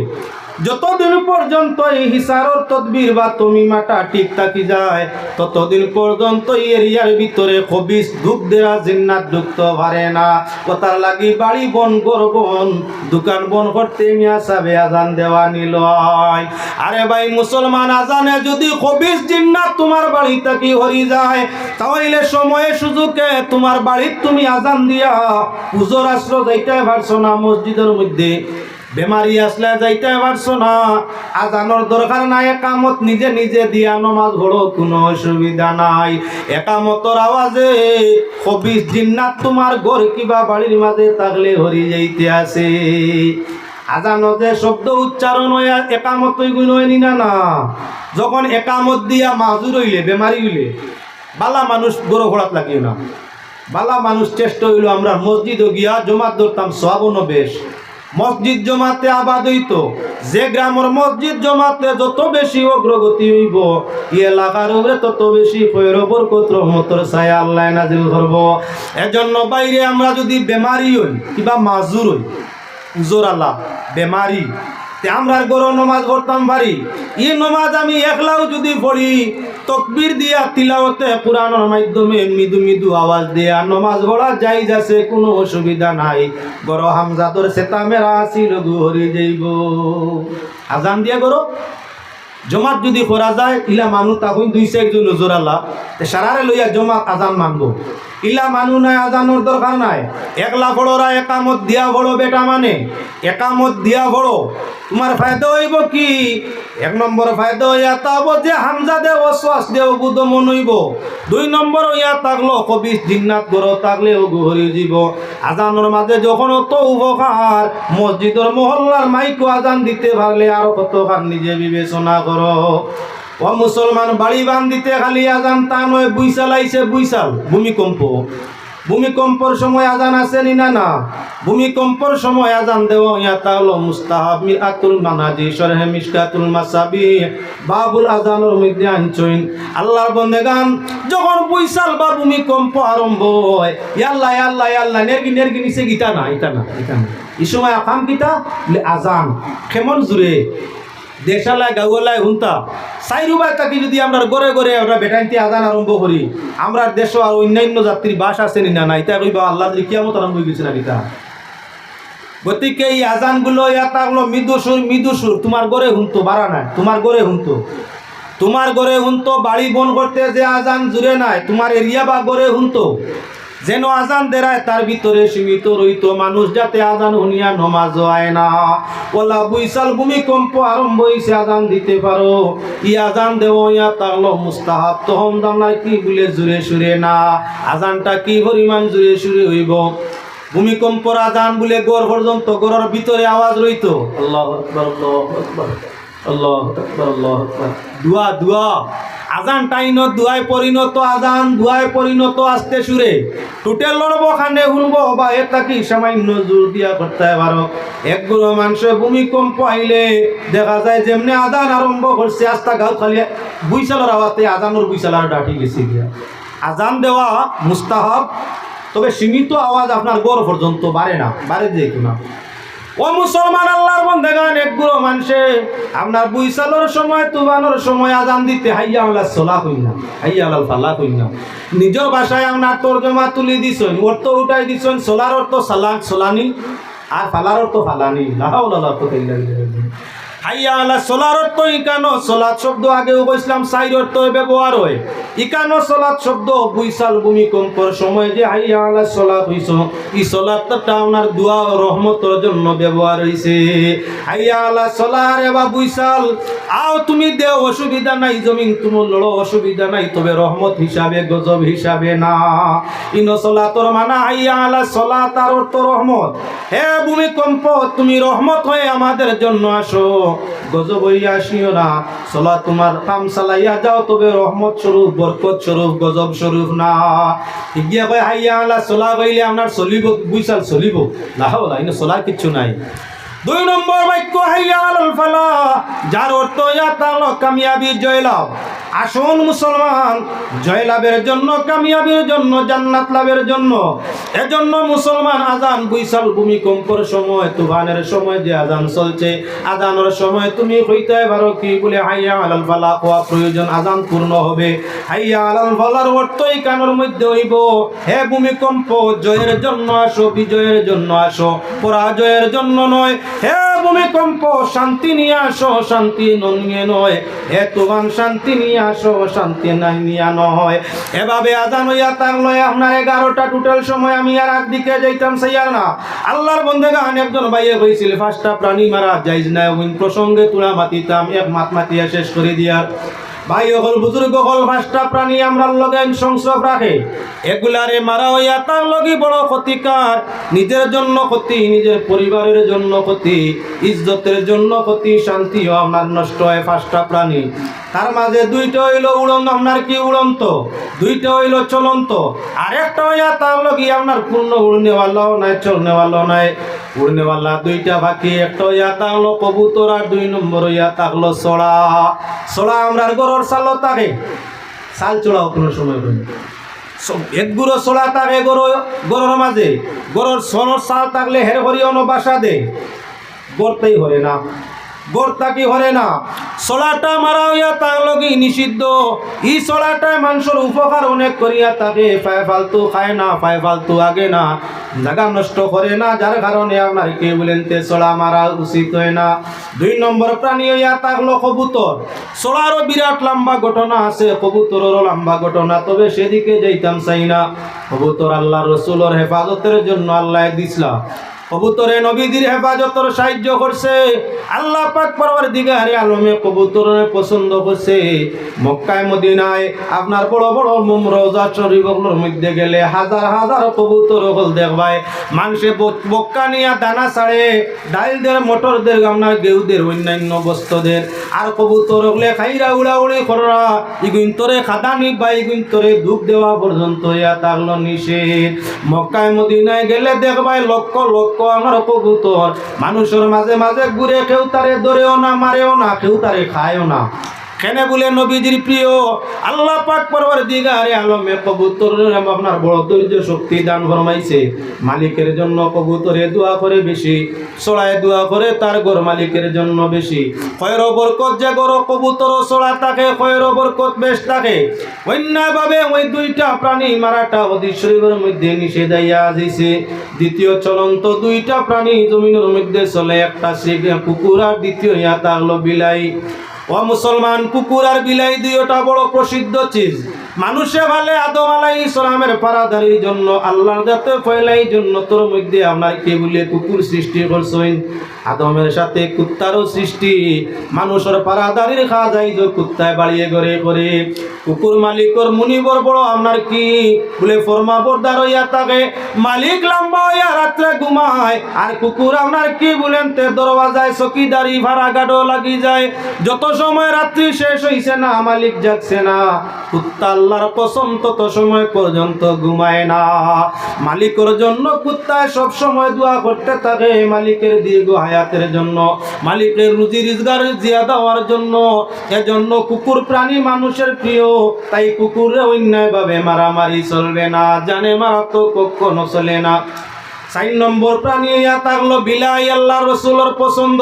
যতদিন পর্যন্ত এই হিসারর তদবির বা তমিমাটা ঠিক থাকি যায় ততদিন পর্যন্ত এরিয়ার ভিতরে খবিস ধূপ দেওয়া জিন্নাত ঢুকতে পারে না কথার লাগি বাড়ি বন গরবন দোকান বন করতে মিয়া সাবে আজান দেওয়া নিল আরে ভাই মুসলমান আজানে যদি খবিস জিন্নাত তোমার বাড়ি থাকি হরি যায় তাহলে সময়ে সুযোগে তোমার বাড়ির তুমি আজান দিয়া পুজোর আশ্র যাইতে পারছো না মসজিদের মধ্যে বেমারি আসলে যাইতে পারছো না আজানোর দরকার নাই একামত নিজে নিজে দিয়া নমাজ পড়ো কোনো অসুবিধা নাই একামতর আওয়াজে 24 জিন্নাত তোমার ঘর কিবা বাড়ির মাঝে থাকলে হরি যাইতে আসে আজানো যে শব্দ উচ্চারণ হইয়া একামত হইনি না যখন একামত দিয়া মাজুর হইলে বেমারি হইলে বালা মানুষ গরো ঘোড়াত লাগিও না বালা মানুষ চেষ্টা হইল আমরা মসজিদে গিয়া জমাত ধরতাম সওয়াবন বেশ মসজিদ জমাতে আবাদ হইতো যে গ্রামের মসজিদ জমাতে যত বেশি অগ্রগতি হইব এই এলাকার উপরে তত বেশি খৈর বরকত রহমতের ছায়া আল্লাহ নাজিল করব এজন্য বাইরে আমরা যদি বেমারি হই কিবা মাজুর হই উজোর আল্লাহ বেমারি তে আমরা গরো নমাজ পড়তাম পারি এই নমাজ আমি একলাও যদি পড়ি তকবীর দিয়া তিলাওয়াতে কোরআনের মাধ্যমে মৃদু মৃদু আওয়াজ দিয়া নমাজ পড়া জায়েজ আছে কোনো অসুবিধা নাই গরো হামজাদর সেতা মেরা আসিল ঘুরে যাইব আজান দিয়া গরো জমাত যদি করা যায় ইলা মানুষ তখন 2-1 জন নজর আল্লাহ সারারে লইয়া জমাত আজান মানবো ইলা মানু নাই আজানোর দরকার নাই একলা বড়রা একামত দিয়া বড় বেটা মানে একামত দিয়া বড় তোমার ফায়দা হইব কি 1 নম্বর ফায়দা হইয়া তাব যে হামজা দে ওয়াসওয়াস দে বুদ মন হইব 2 নম্বর হইয়া থাকলো 24 জিন্নাত গরো থাকলে ও ঘুরে যাব আজানোর মাঝে যখন তো উপকার মসজিদের মহল্লার মাইকো আজান দিতে পারলে আর কত কার নিজে বিবেচনা করো ও মুসলমান বাড়ি বান্ধিতে খালি আজান তা নয় বুইসাল আইছে বুইসাল ভূমিকম্পর সময় আজান আছে না ভূমিকম্পর সময় আজান দেওয়া ইয়াতা হলো মুস্তাহাব মিরাতুল মানাজি শরহে মিশকাতুল মাসাবি বাবুল আজানের মধ্যে আনছইন আল্লাহর বন্দেগান যখন বুইসাল বা ভূমিকম্প আরম্ভ হয় আল্লাহ আল্লাহ আল্লাহ নেরগি নিচে গিতা না এটা না এই সময় আকাম গিতা আজান কেমন জুড়ে দেশালায় গাঁওয়ালায় হুন্তা 4 রুবাই থাকি যদি আমরা গড়ে গড়ে আমরা বেটাইতে আজান আরম্ভ করি আমরা দেশ আর অন্যান্য জাতির বাস আছে না এটা কইবা আল্লাহ কিয়ামত আরম্ভ হয়ে গেছে না গীতা গতিকে এই আজানগুলো এটা হলো মৃদু সুর তোমার গড়ে হুনতো বাড়া নাই তোমার গড়ে হুনতো বাড়ি বন করতে যে আজান জুড়ে নাই তোমার এরিয়া বা গড়ে হুনতো যেন আজান দেরায় তার ভিতরে সীমিত রইতো মানুষ যাতে আজান শুনিয়া নমাজ হয় না ওলা বুইসাল ভূমিকম্প আরম্ভ হইছে আজান দিতে পারো ই আজান দেও ইয়া তাহলো মুস্তাহাব তহম দামনায় কি বলে জুড়ে সুরে না আজানটা কি পরিমাণ জুড়ে সুরে হইব ভূমিকম্পর আজান বলে গড় পর্যন্ত গড়ের ভিতরে আওয়াজ রইতো আল্লাহু আকবার আল্লাহু আকবার আল্লাহু আকবার, আল্লাহু আকবার। দোয়া দোয়া আজান টাইনত দুয়ায় পরিণত, আজান দুয়ায় পরিণত আসতে সুরে টুটেল লড়বো খানে শুনবো বা এটা কি সামান্য জোর দিয়া করতে পারো। একগুলো মানুষের ভূমিকম্প আইলে দেখা যায় যেমনি আজান আরম্ভ করছে আস্তা গাঁও খালি বুইসালোর আওয়াজে আজানোর বুইসালার ডাটি গেছে গিয়া। আজান দেওয়া মুস্তাহাব, তবে সীমিত আওয়াজ আপনার গড় পর্যন্ত বাড়ে না, বাড়ে যে কিনা। ও মুসলমান আল্লাহর বান্দাগান, একগুলো মানুষে আপনার বুইসালোর সময় তুবানোর সময় আজান দিতে হাইয়া আলাল সালাহ কই না, হাইয়া আলাল ফালাহ কই না। নিজের ভাষায় আপনার তর্জমা তুলি দিছেন, অর্থ উঠাই দিছেন। সোলার অর্থ সালান সোলানি আর ফালার অর্থ ফালানি। লা হাওলা ওয়ালা কুওয়াতা ইল্লা বিল্লাহ। হাইয়া আলা সোলার অর্থ ইকানো সলাৎ শব্দ আগেও কইছিলাম সাইর অর্থ ব্যবহার হয়। ইকানো সলাৎ শব্দ বুইসাল ভূমিকম্পর সময় যে হাইয়া আলা সলাৎ হইছ, এই সলাৎটা আপনার দোয়া ও রহমতের জন্য ব্যবহার হইছে। হাইয়া আলা সলার এবা বুইসাল আও তুমি দেও, অসুবিধা নাই, জমিন তুমি লড়ো অসুবিধা নাই, তবে রহমত হিসাবে গজব হিসাবে না। ইনো সলাতর মানা হাইয়া আলা সলাত আর অর্থ রহমত। হে ভূমিকম্প তুমি রহমত হয়ে আমাদের জন্য আসো, গজব হইয়া আসিও না। সলা তোমার কাম চালাইয়া যাও, তবে রহমত স্বরূপ বরকত স্বরূপ গজব স্বরূপ না। ইগিয়া কয় হাইয়া আলা সলা কইলে আপনার চলিব, বুইসাল চলিব। না হলা ইনো চলার কিচ্ছু নাই। 2 নম্বর বাক্য হাইয়া আলাল ফালাহ, যার অর্থ ইয়াতা হলো কামিয়াবি, জয়লাভ। আসুন মুসলমান, জয়লাভের জন্য, কামিয়াবির জন্য, জান্নাত লাভের জন্য, এজন্য মুসলমান আজান বুইসাল ভূমিকম্পের সময় তুফানের সময় যে আজান চলছে, আজানের সময় তুমি কইতে পারো কি বলে হাইয়া আলাল ফালাহ কোয়া প্রয়োজন, আজান পূর্ণ হবে। হাইয়া আলাল ফালাহর অর্থই কানের মধ্যে হইব হে ভূমিকম্প জয়ের জন্য আসো, বিজয়ের জন্য আসো, পরাজয়ের জন্য নয়। হে ভূমিকম্প শান্তি নিয়ে আসো, শান্তি নিয়ে নয়। হে তুফান শান্তি নিয়ে আসো, শান্তি নাই নিয়া নয়। এভাবে আজান হইয়া থাকলো আপনার 11টা টোটাল সময়। আমি আর একদিকে যাইতাম সাইয়ার না। আল্লাহর বন্দেগান একজন ভাইয়ে কইছিল 5টা প্রাণী মারা যাইজ না, ওই প্রসঙ্গে তুলা মাতিতাম, এক মাত মাতিয়া শেষ করে দিয়ার। ভাই হল বুজুর্গ হল 5টা প্রাণী আমরা লগে সংস্রব রাখে, এগুলারে মারা হইয়া তার লগে বড় ক্ষতিকার। নিজের জন্য ক্ষতি, নিজের পরিবারের জন্য ক্ষতি, ইজ্জতের জন্য ক্ষতি, শান্তিও আপনার নষ্ট হয়। 5টা প্রাণী, তার মাঝে 2টা হইল উড়ন্ত, আপনার কি উড়ন্ত, 2টা হইল চলন্ত, আর একটা হইয়া তার লগে আপনার পূর্ণ উড়নেওয়ালাও নাই, চলনেওয়ালাও নাই। উড়নেওয়ালা 2টা বাকি, একটা হইয়া থাকলো কবুতর, আর 2 নম্বর হইয়া থাকলো চড়া। চড়া আমরা গরুর চালও থাকে, চাল চড়াও কোনো সময় একগুলো চড়া থাকে গরুর মাঝে, গরুর সনর চাল থাকলে হের হরিও বাসা দে, গড়তেই হরে না, গড়তা কি হরে না। চলাটা মারা হইয়া তার লগে নিষিদ্ধ। ই চলাটায় মানুষের উপকার অনেক করিয়া থাকে, পায়ে ফালতু খায় না, পায়ে ফালতু আগে না, জায়গা নষ্ট করে না, যার কারণে আপনার কে বলেন তে চলা মারা উচিত হয় না। 2 নম্বর প্রাণী হইয়া থাকলো কবুতর। চলারও বিরাট লম্বা ঘটনা আছে, কবুতরেরও লম্বা ঘটনা, তবে সেদিকে যাইতাম চাই না। কবুতর আল্লাহ রসুলের হেফাজতের জন্য আল্লাহ দিসলা। কবুতরে নবীদের হেফাজতের সাহায্য করছে। আল্লাহ পাক পরওয়ারদিগারে আলমে কবুতরের পছন্দ করছে। মক্কায় মদিনায় আপনার বড় বড় রওজা শরীফগুলোর মধ্যে গেলে হাজার হাজার কবুতর হল দেখবাই। মানুষে বক্কা নিয়া দানা ছাড়ে, ডাইলদের, মোটরদের, আপনার গেউদের, অন্যান্য বস্ত্রদের, আর কবুতর হলে খাইরা উড়াউড়ি করা, ইগুন্তরে খাদানি বা ইগুন্তরে দুঃখ দেওয়া পর্যন্ত ইয়া থাকলো নিষেধ। মক্কায় মদিনায় গেলে দেখবাই লক্ষ লক্ষ আমার কবুতর মানুষের মাঝে মাঝে ঘুরে, কেউ তারে ধরেও না, মারেও না, কেউ তারে খায়ও না। কেনে বলে নবীজির প্রিয়। আল্লাহ পাক পরওয়ারদিগারে আলমে কবুতরের আপনার বড় ধৈর্য শক্তি দান ফরমাইছে। মালিকের জন্য কবুতরে দোয়া করে বেশি, চড়ায় দোয়া করে তার ঘর মালিকের জন্য বেশি। খয়র বরকত যে গরো কবুতর চড়া থাকে, খয়র বরকত বেশ থাকে। অন্যভাবে ওই 2টা প্রাণী মারাটা হাদিস শরীফের মধ্যে নিষেধাইয়া দিয়েছে। দ্বিতীয় চলন্ত 2টা প্রাণী জমিনের মধ্যে চলে, একটা সে কুকুর, আর দ্বিতীয় ইয়া থাকলো বিলাই। ও মুসলমান, কুকুর আর বিলাই 2টা বড় প্রসিদ্ধ চিজ। মানুষে ভালে আদম আলাইহিস সালামের পারাদারির জন্য আল্লাহর যাতে ফয়লাই জন্য তোর মধ্যে আপনার কে বলে কুকুর সৃষ্টি করছেন আদমের সাথে কুত্তারও সৃষ্টি মানুষের পারাদারির খাওয়া যায় যে কুত্তায় বাড়িয়ে করে করে কুকুর মালিকর মুনিবর বড় আপনার কি বলে ফরমা বর্দার হইয়া থাকে মালিক লম্বা হইয়া রাত্রে ঘুমায় আর কুকুর আপনার কি বলেন তে দরওয়াজায় চকিদারি ভাড়া গাড়ো লাগি যায় যত সময় রাত্রি শেষ হইছে না মালিক জাগছে না কুত্তা আল্লাহর কসম তত সময় পর্যন্ত ঘুমায় না মালিকের জন্য কুত্তায় সব সময় দোয়া করতে থাকে মালিকের দীর্ঘ হায়াতের জন্য মালিকের রুজি রোজগার জিয়াদা হওয়ার জন্য এজন্য কুকুর প্রাণী মানুষের প্রিয় তাই কুকুরে অন্যায়ভাবে মারামারি চলবে না জানে মারা তো কখনো চলে না 4 নম্বর প্রাণী হইয়া থাকলো বিলাই আল্লাহ রসুলের পছন্দ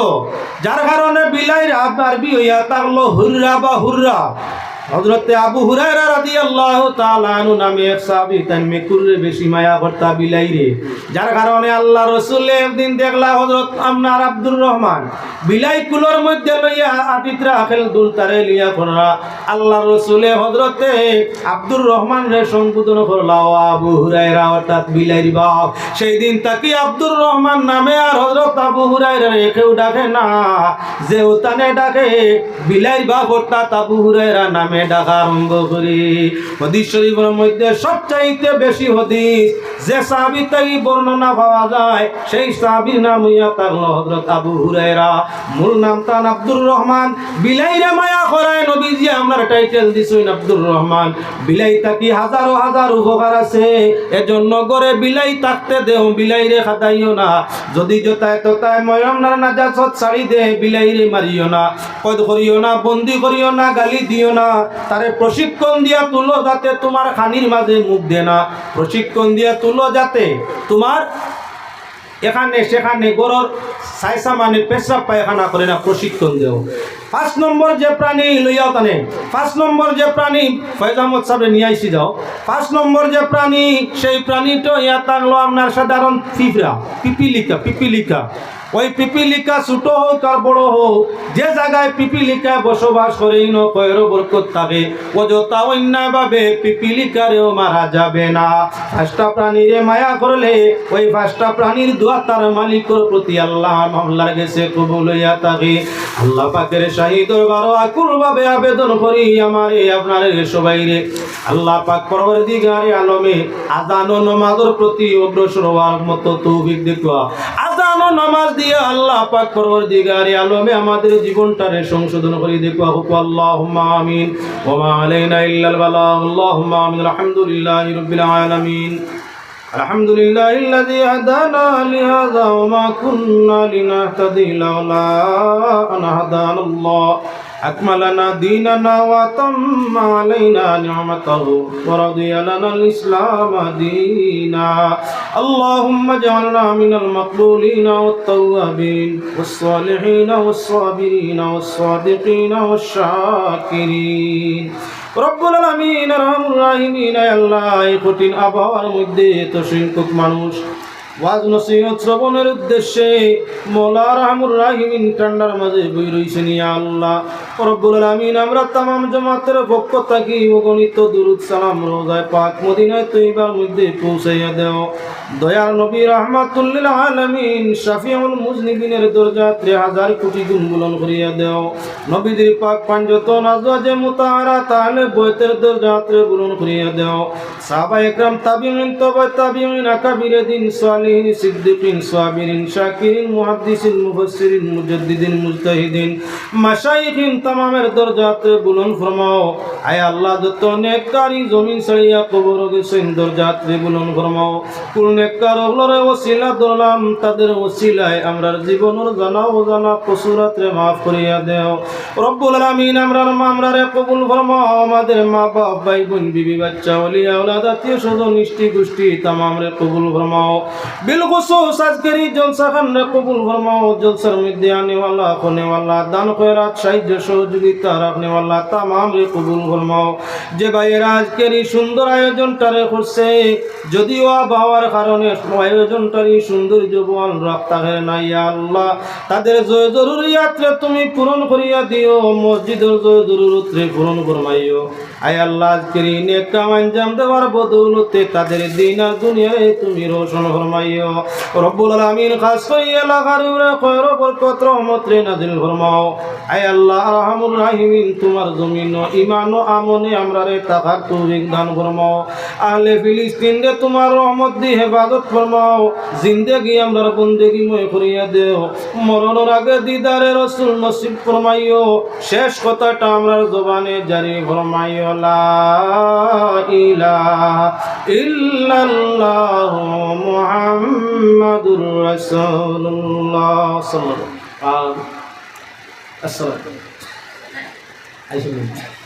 যার কারণে বিলাইর আরবি হইয়া থাকলো হুররা বা হুররা হযরতে আবু হুরায়রা রাদিয়াল্লাহু তাআলা আনহু নামে এক সাহাবী তার মেকুরে বেশি মায়া করতা বিলাইরে যার কারণে আল্লাহ রাসূল একদিন দেখলা হযরত আপনার আব্দুর রহমান বিলাই কুলোর মধ্যে লইয়া আটিত্রা আখেল দুলতারে লিয়া কররা আল্লাহ রাসূল হযরতে আব্দুর রহমান রে সম্বোধন করলা ও আবু হুরায়রা অর্থাৎ বিলাইর বাপ সেই দিন তাকি আব্দুর রহমান নামে আর হযরত আবু হুরায়রা কেউ ডাকে না যে ওতানে ডাকে বিলাইর বাপ অর্থাৎ আবু হুরায়রা নামে ডাকা আরম্ভ করি হাদিস শরীফের মধ্যে সবচাইতে বেশি হাদিস যে সাহাবী থেকে বর্ণনা পাওয়া যায় সেই সাহাবীর নাম হইয়া থাকলো হযরত আবু হুরায়রা মূল নাম তার আব্দুর রহমান বিলাইরে মায়া করায় নবীজি আমরা টাইটেল দিছেন আব্দুর রহমান বিলাই থাকি হাজারো হাজার উপকার আছে এজন্য করে বিলাই থাকতে দেও বিলাইরে খাদাইও না যদি জোতায় তোতায় ময়মনার নাজাসত ছাড়ি দে বিলাইরে মারিও না কদ করিও না বন্দি করিও না গালি দিও না তারে প্রশিক্ষণ দিয়া তুলো যাতে তোমার খানির মাঝে মুখ দে না প্রশিক্ষণ দিয়া তুলো যাতে তোমার এখানে সেখানে গরর সাইসা মানে পেশাব পায়খানা করে না প্রশিক্ষণ দেও 5 নম্বর যে প্রাণী লইয়াও তানে 5 নম্বর যে প্রাণী ফয়জ আহমদ সাহেব নিয়ে আইসি যাও 5 নম্বর যে প্রাণী সেই প্রাণীটা ইয়া থাকলো আপনার সাধারণ পিঁপড়া পিপিলিকা ওই পিপিলিকা ছোট হোক আর বড় হোক যে জায়গায় পিপিলিকা বসবাস করে ইনো কয়ের বরকত থাকে অযথা অন্যায়ভাবে পিপিলিকারেও মারা যাবে না 5টা প্রাণীরে মায়া করলে ওই 5টা প্রাণীর দোয়া তার মালিকের প্রতি আল্লাহ মামলার গেছে কবুল হইয়া থাকে আল্লাহ পাকের শাহী দরবারে আকুলভাবে আবেদন করি আমারে আপনারে সবাইরে আল্লাহ পাক পরওয়ারদিগারে আলমে আযান ও নামাজের প্রতি অগ্রসর হওয়ার মতো তৌফিক দিও আযান ও নামাজ দিয়া আল্লাহ পাক পরওয়ারদিগারে আলমে আমাদের জীবনটারে সংশোধন করে দেখো আল্লাহুম্মা আমিন ওয়া মা আলাইনা ইল্লাল বালাগ আল্লাহুম্মা আমিন আলহামদুলিল্লাহি রাব্বিল আলামিন আলহামদুলিল্লাহিল্লাযী হাদানা লিহাযা ওয়া মা কুন্না লিনাহতাদিয়া লাওলা আন হাদানাল্লাহ أكمل لنا ديننا وأتم علينا نعمته ورضي لنا الإسلام دينا اللهم اجعلنا من المقبولين والتوابين والصالحين والصابرين والصادقين والشاكرين رب العالمين ارحم الراحمين يا الله কঠিন আবহাওয়ার মধ্যে তো সংখ্যক মানুষ ওয়াজ নসিহত শ্রবণের উদ্দেশ্যে মওলা রহমুর রাহিমিন ঠান্ডার মাঝে বই রইছেন ইয়া আল্লাহ রব্বুল আলামিন আমরা तमाम জামাতের পক্ষ থেকে অগণিত দুরূদ সালাম রোজায়ে পাক মদিনায়ে তৈয়বার মধ্যে পৌঁছাইয়া দাও দয়ার নবী রাহমাতুল লিল আলামিন শাফিউল মুজনিবিনের দরজা 3000 কোটি গুণ বুলন্দ করিয়া দাও নবীদের পাক পাঁচজন আজওয়াজে মুতাহারাত আহলে বাইতের দরজা বুলন্দ করিয়া দাও সাহাবায়ে کرام তাবিঈন তবে তাবিঈন আকাবিরে দিন সালিহিন সিদ্দিকিন সাবিরিন শাকিরিন মুহাদ্দিসিন মুফাসসিরিন মুজাদ্দিদিন মুজতাহিদিন মাশায়েখিন तमाমের দরজাতে বুলন্দ ফরমাও আয় আল্লাহ যত নেককারী জমিন ছাড়িয়া কবর গেছেন দরজাতে বুলন্দ ফরমাও কুল নেককার ওগুলোর ওসিলা দরলাম তাদের ওসিলায় আমরার জীবনের জানা অজানা কসুরাতে মাফ করিয়া দেও রব্বুল আলামিন আমরারে কবুল ফরমাও আমাদের মা বাপ ভাই বোন বিবি বাচ্চা ওলিয়া আওলাদ আত্মীয় স্বজন ইষ্টি গোষ্ঠী तमामরে কবুল ফরমাও बिलखुसूस আজকের এই জলসা খানরে কবুল ফরমাও জলসার মধ্যে আনে ওয়ালা কোনে ওয়ালা দান খয়রাত সাহায্য সহযোগিতা রাখনে ওয়ালা तमाम রে কবুল ফরমাও যে ভাইয়েরা আজকের এই সুন্দর আয়োজনটারে করছে যদিও আবহাওয়ার কারণে আয়োজনটার এই সৌন্দর্য বল রাখতে নাই আল্লাহ তাদের জয় জরুরিয়াতরে তুমি পূরণ করিয়া দিও মসজিদের জয় জরুরতরে পূরণ ফরমাইও আয় আল্লাহ আজকের এই নেক কাম আঞ্জাম দেওয়ার বদৌলতে তাদের দিন আর দুনিয়ায় তুমি রোশন ফরমাইও রব্বুল আলামিন খাস করে এলাকার উপরে খয়র বরকত রহমত রে নাজিল ফরমাও আয় আল্লাহ আরহামুর রাহিমিন তোমার জমিন ঈমান ও আমনে আমরা রে তাকার তৌফিক দান ফরমাও আহলে ফিলিস্তিন রে তোমার রহমত দি হেফাজত ফরমাও জিন্দেগি আমরার বন্দেগি ময় করিয়া দেও মরণের আগে দিদারে রাসূল নসিব ফরমাইও শেষ কথাটা আমরার জবানে জারি ফরমাইও লা ইলাহা ইল্লাল্লাহু মুহাম্মাদুর রাসূলুল্লাহ সাল্লাল্লাহু আলাইহি ওয়াসাল্লাম। আসসালামু আলাইকুম।